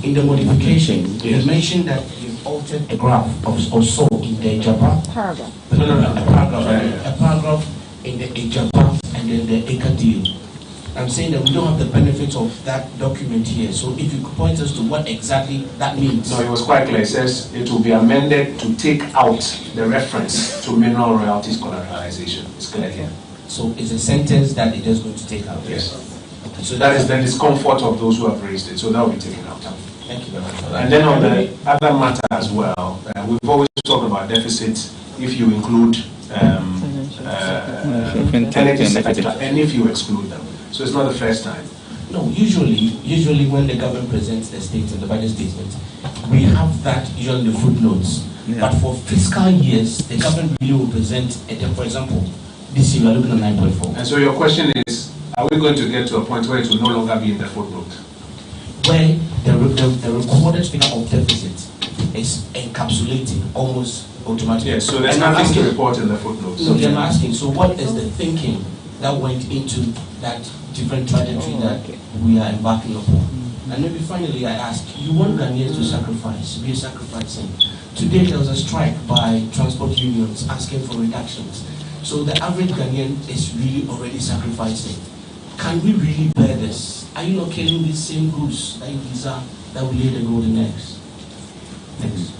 In the modification, you mentioned that you've altered a graph or so in the Ejaba paragraph. No, a paragraph in the Ejaba and then the Eka deal. I'm saying that we don't have the benefit of that document here. So if you could point us to what exactly that means. No, it was quite clear. It says it will be amended to take out the reference to mineral royalties collateralization. It's clear here. So it's a sentence that it is going to take out. Yes. Okay. So that is the discomfort of those who have raised it. So that will be taken out. Thank you very much for that. And then on the other matter as well, we've always talked about deficits if you include energy sector and if you exclude them. So it's not the first time. No, usually when the government presents the state and the budget statement, we have that usually in the footnotes. Yeah. But for fiscal years, the government really will present, for example, this year we are looking at 9.4. And so your question is, are we going to get to a point where it will no longer be in the footnote? Where the recorded figure of deficit is encapsulated almost automatically. Yes, so there's nothing to report in the footnotes. No, I'm asking, so what is the thinking that went into that different trajectory that we are embarking upon? And maybe finally I ask, you want Ghanaians to sacrifice, we are sacrificing. Today there was a strike by transport unions asking for reductions. So the average Ghanaian is really already sacrificing. Can we really bear this? Are you not killing these same goose that you deserve that will lay the golden eggs? Thanks.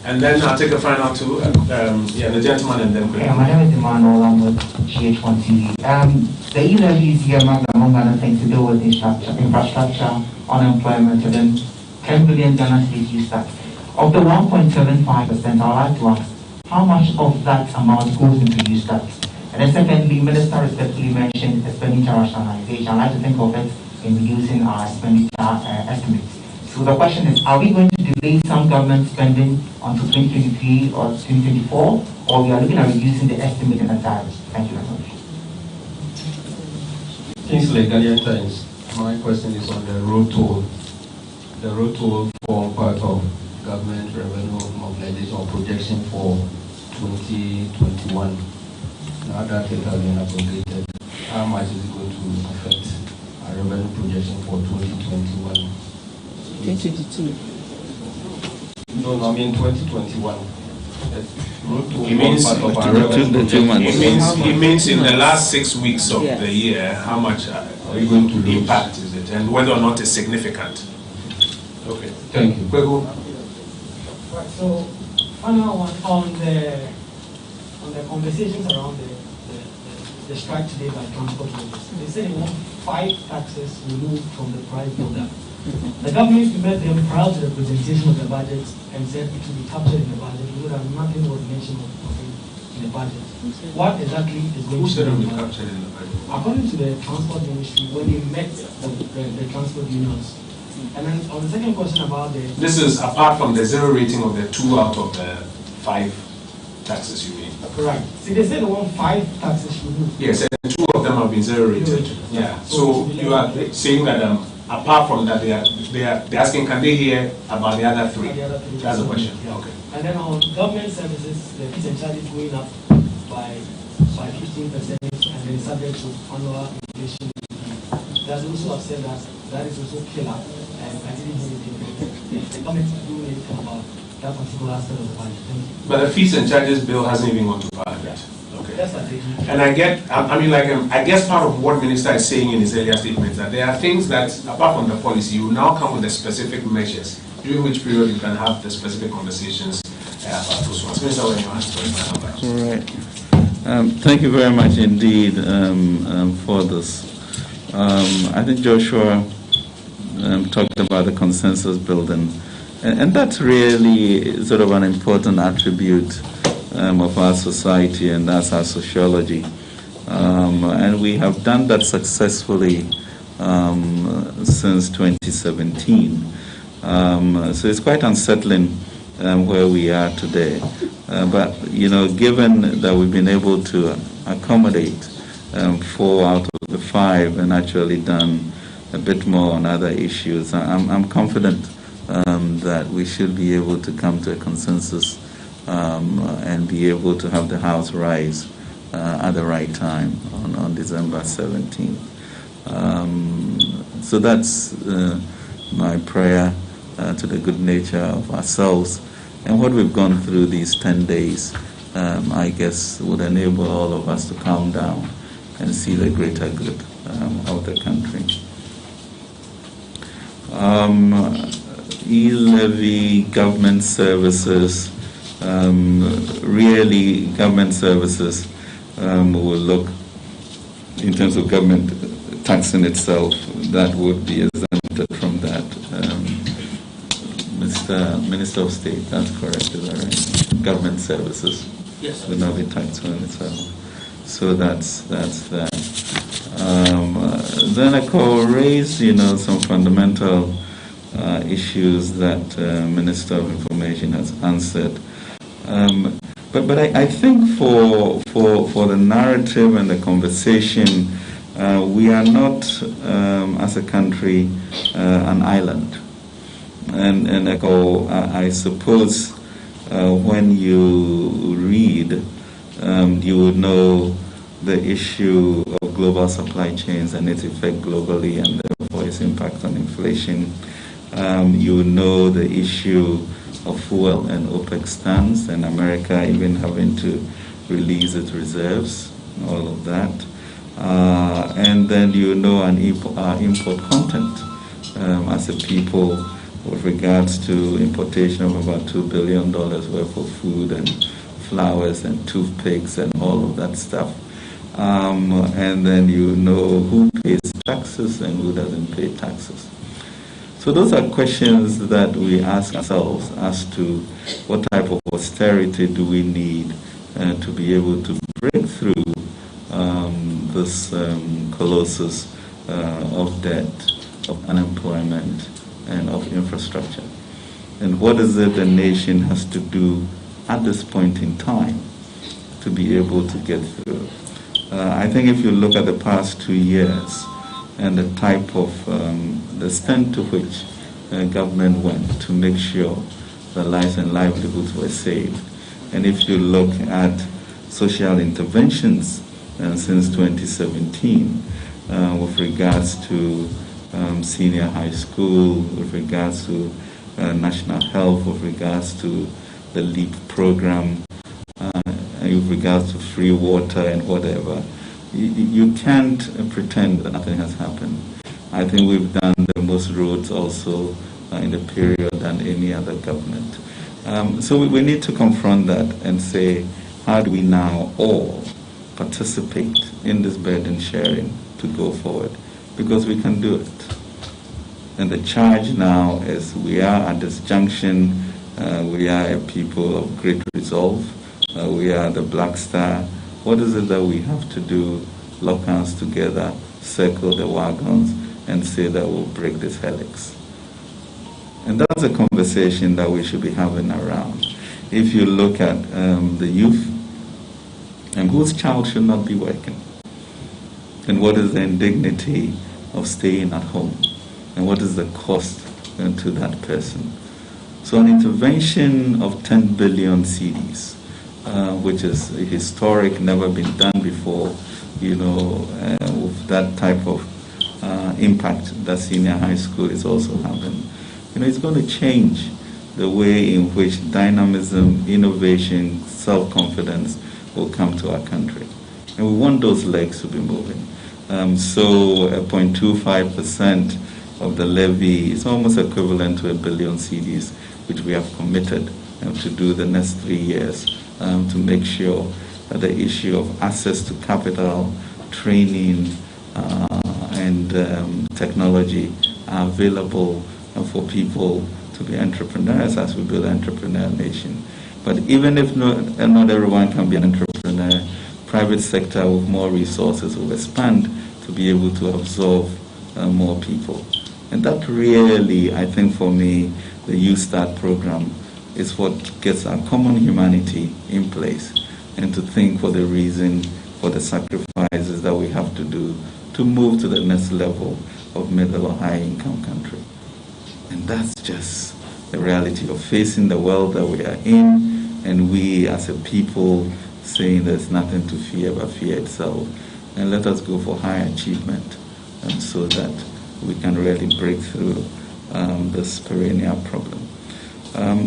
And then I'll take a final two. The gentleman and then yeah, my name is Emmanuel. I'm with GH1 TV. The e-levy is earmarked, among other things, to do with infrastructure, unemployment, and then 10 billion Ghana cedis used that. Of the 1.75%, I'd like to ask, how much of that amount goes into use tax? And then secondly, Minister respectfully mentioned expenditure rationalization. I'd like to think of it in reducing our expenditure estimates. So the question is, are we going to delay some government spending until 2023 or 2024, or we are looking at reducing the estimate in entirety? Thank you very much. Kingsley, Ghanaian Times. My question is on the road toll. The road toll form part of government revenue mobilization or projection for 2021. Now that it has been appropriated, how much is it going to affect our revenue projection for 2021? 2022. No, I mean 2021. He means He means in the last 6 weeks of the year, how much are we going to impact is it, and whether or not it's significant. Okay, thank you. Right, so final one on the conversations around the strike today by transport workers. They said they want 5 taxes removed from the price builder. The government met them prior to the presentation of the budget and said it will be captured in the budget, even though nothing was mentioned of it in the budget. What exactly is going to be captured in the budget? According to the transport ministry, when they met the transport unions. And then on the second question about the... This is apart from the zero rating of the 2 out of the 5 taxes you mean? Correct. See, they said they want 5 taxes removed. Yes, and 2 of them have been zero rated. Yeah. So you are saying that apart from that, they're asking, can they hear about the other 3? That's the question. Yeah. Okay. And then on government services, the fees and charges going up by 15%, and then subject to annual inflation. There's also said that is also killer. And I didn't hear anything. The government is doing anything about that particular aspect of the budget. But the fees and charges bill hasn't even gone to Parliament. Okay. That's what they do. And I guess part of what Minister is saying in his earlier statements that there are things that, apart from the policy, you now come with the specific measures, during which period you can have the specific conversations about those ones. Minister, when you ask for it, all right. Thank you very much indeed for this. I think Joshua talked about the consensus building, and that's really sort of an important attribute of our society, and that's our sociology. And we have done that successfully since 2017. So it's quite unsettling where we are today. But, given that we've been able to accommodate 4 out of the 5 and actually done a bit more on other issues, I'm confident that we should be able to come to a consensus and be able to have the House rise at the right time on December 17th. So that's my prayer to the good nature of ourselves. And what we've gone through these 10 days, I guess, would enable all of us to calm down and see the greater good of the country. E-levy, government services, really government services will look, in terms of government taxing itself, that would be exempted from that. Mr. Minister of State, that's correct, is that right? Government services will not be taxed on itself. So that's that. Then I call raise, some fundamental issues that Minister of Information has answered. But I think for the narrative and the conversation, we are not, as a country, an island. And I suppose when you read, you would know the issue of global supply chains and its effect globally, and therefore its impact on inflation. You know the issue of fuel and OPEC stance, and America even having to release its reserves, all of that. And then our import content as a people with regards to importation of about $2 billion worth of food and flowers and toothpicks and all of that stuff. And then who pays taxes and who doesn't pay taxes. So those are questions that we ask ourselves as to what type of austerity do we need to be able to break through this colossus of debt, of unemployment, and of infrastructure. And what is it the nation has to do at this point in time to be able to get through? I think if you look at the past 2 years and the type of, the extent to which government went to make sure the lives and livelihoods were saved, and if you look at social interventions since 2017 with regards to senior high school, with regards to national health, with regards to the LEAP program, with regards to free water and whatever, you can't pretend that nothing has happened. I think we've done the most roads also in the period than any other government. So we need to confront that and say, how do we now all participate in this burden sharing to go forward? Because we can do it. And the charge now is we are at this junction, we are a people of great resolve, we are the Black Star. What is it that we have to do? Lock hands together, circle the wagons, and say that we'll break this helix. And that's a conversation that we should be having around. If you look at the youth, and whose child should not be working? And what is the indignity of staying at home? And what is the cost to that person? So an intervention of 10 billion cedis, which is historic, never been done before, with that type of impact that senior high school is also having. It's going to change the way in which dynamism, innovation, self-confidence will come to our country. And we want those legs to be moving. So 0.25% of the levy is almost equivalent to 1 billion cedis, which we have committed to do the next 3 years to make sure that the issue of access to capital, training, and technology are available for people to be entrepreneurs as we build an entrepreneur nation. But even if not everyone can be an entrepreneur, private sector with more resources will expand to be able to absorb more people. And that really, I think for me, the Youth Start program is what gets our common humanity in place, and to think for the reason, for the sacrifices that we have to do to move to the next level of middle or high income country. And that's just the reality of facing the world that we are in, and we as a people saying there's nothing to fear but fear itself. And let us go for high achievement so that we can really break through this perennial problem.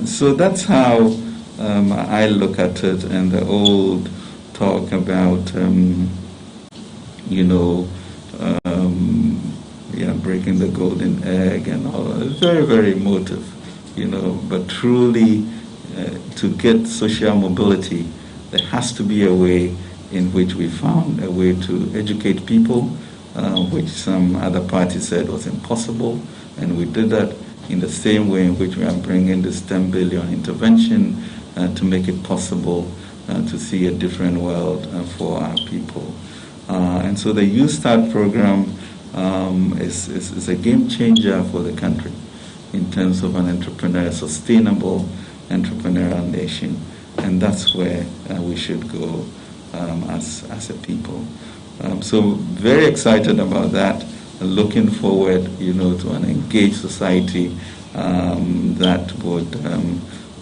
So that's how I look at it, and the old talk about, breaking the golden egg and all. It's very, very emotive, but truly to get social mobility, there has to be a way in which we found a way to educate people, which some other parties said was impossible, and we did that in the same way in which we are bringing this 10 billion intervention to make it possible to see a different world for our people. And so the Youth Start program is a game changer for the country in terms of an sustainable entrepreneurial nation, and that's where we should go as a people. So very excited about that, looking forward, to an engaged society that would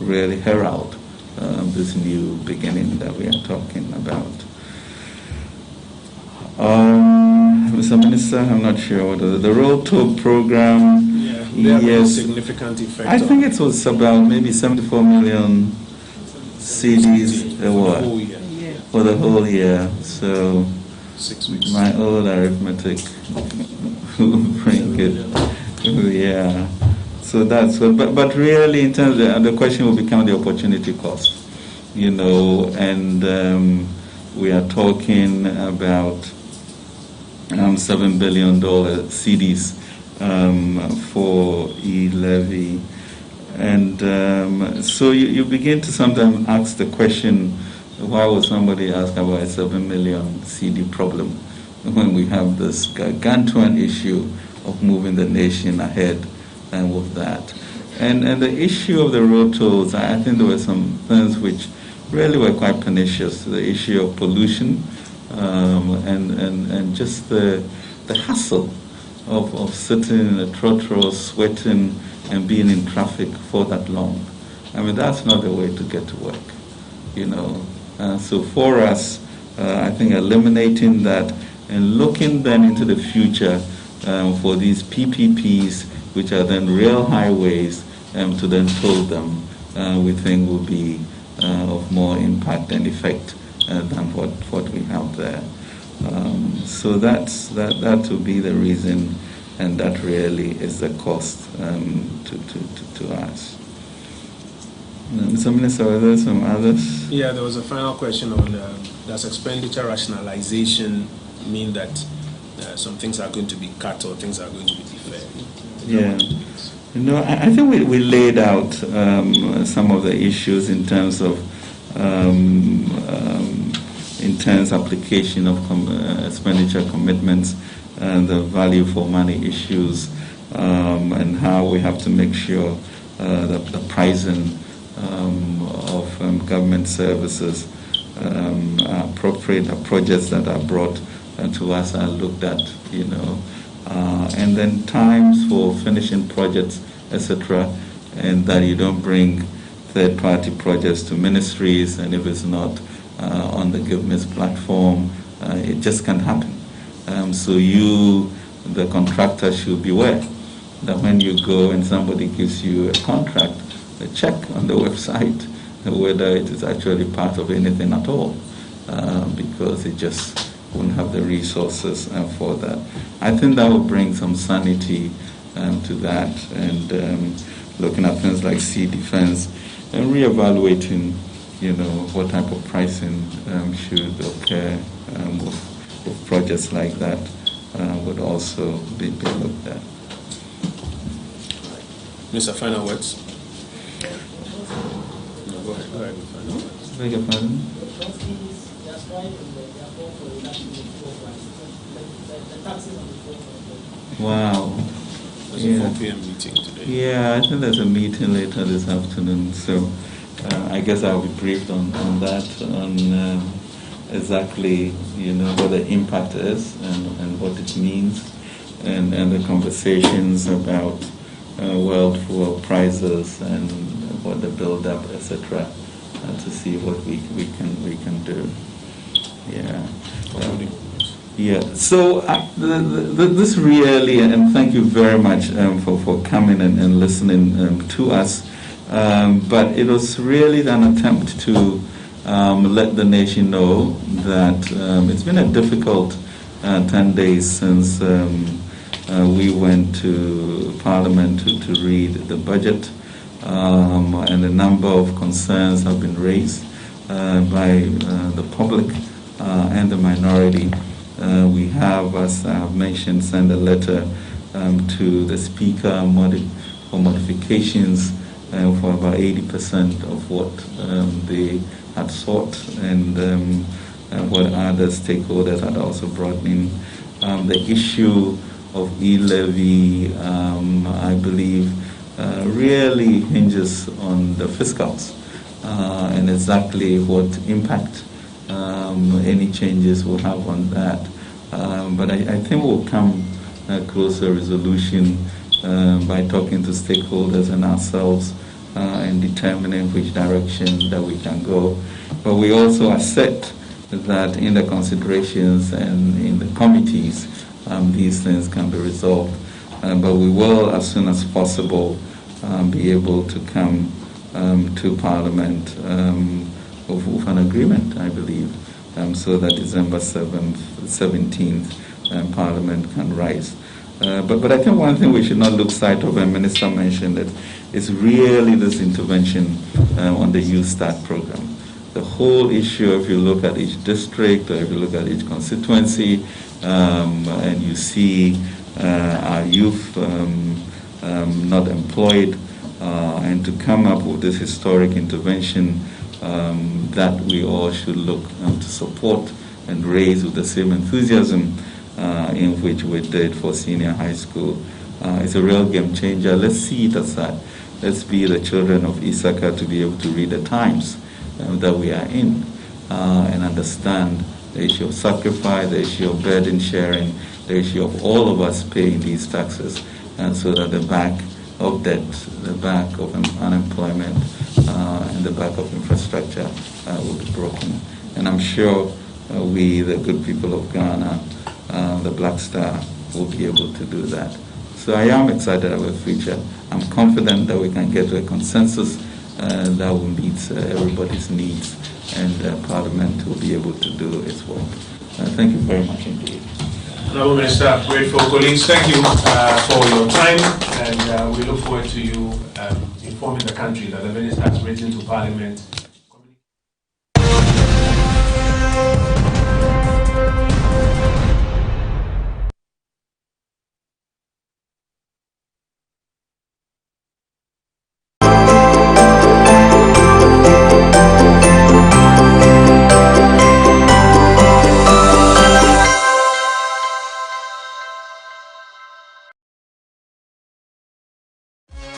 really herald this new beginning that we are talking about. Mr. Minister, I'm not sure what the road toll program. Yes, significant effect. I think it was about maybe 74 million cedis for the whole year. So 6 weeks. My old arithmetic will bring it. Yeah. So that's what. But really, in terms of the question will become the opportunity cost, and we are talking about $7 billion cedis for e-levy. And so you begin to sometimes ask the question, why would somebody ask about a 7 million CD problem when we have this gargantuan issue of moving the nation ahead and with that? And the issue of the road tolls, I think there were some things which really were quite pernicious. The issue of pollution and just the hassle of sitting in a trotro, sweating, and being in traffic for that long. I mean, that's not the way to get to work, you know. So for us, I think eliminating that and looking then into the future for these PPPs, which are then real highways, to then toll them, we think will be of more impact and effect than what we have there. So that will be the reason, and that really is the cost to us. Mr. Minister, were there some others? Yeah, there was a final question on does expenditure rationalization mean that some things are going to be cut or things are going to be deferred? Yeah. You know, I think we laid out some of the issues in terms of intense application of expenditure commitments and the value for money issues, and how we have to make sure that the pricing of government services are appropriate, the projects that are brought to us are looked at, you know, and then times for finishing projects, etc., and that you don't bring third-party projects to ministries, and if it's not on the government's platform, it just can't happen. So you, the contractor, should beware that when you go and somebody gives you a contract, check on the website whether it is actually part of anything at all, because it just won't have the resources for that. I think that will bring some sanity to that, and looking at things like sea defense and reevaluating, you know, what type of pricing should occur with projects like that would also be looked at. Mr. Final words. No, go ahead. Go ahead with final words. Beg your pardon? Wow. There's a 4 p.m. meeting today. Yeah, I think there's a meeting later this afternoon, so I guess I'll be briefed on that, on exactly, you know, what the impact is and what it means, and the conversations about world fuel prices and what the build-up, etc., to see what we can do. Yeah. Yeah. So this really, and thank you very much for coming and listening to us. But it was really an attempt to let the nation know that it's been a difficult 10 days since we went to Parliament to read the budget, and a number of concerns have been raised by the public and the minority. We have, as I have mentioned, sent a letter to the Speaker for modifications for about 80% of what they had sought, and what other stakeholders had also brought in. The issue of e-levy, I believe, really hinges on the fiscals and exactly what impact any changes will have on that. But I think we'll come close to a resolution by talking to stakeholders and ourselves and determining which direction that we can go. But we also accept that in the considerations and in the committees, these things can be resolved. But we will, as soon as possible, be able to come to Parliament with an agreement, I believe, so that December 17th Parliament can rise. But I think one thing we should not lose sight of, and Minister mentioned it, is really this intervention on the Youth Start program. The whole issue, if you look at each district or if you look at each constituency, and you see our youth not employed, and to come up with this historic intervention that we all should look to support and raise with the same enthusiasm in which we did for senior high school. It's a real game changer. Let's see it as that. Let's be the children of Issachar to be able to read the times that we are in and understand the issue of sacrifice, the issue of burden sharing, the issue of all of us paying these taxes, and so that the back of debt, the back of unemployment, and the back of infrastructure will be broken. And I'm sure we, the good people of Ghana, the Black Star, will be able to do that. So I am excited about the future. I'm confident that we can get to a consensus that will meet everybody's needs, and Parliament will be able to do its work. Thank you very much indeed. Honourable Minister, grateful colleagues, thank you for your time, and we look forward to you informing the country that the Minister has written to Parliament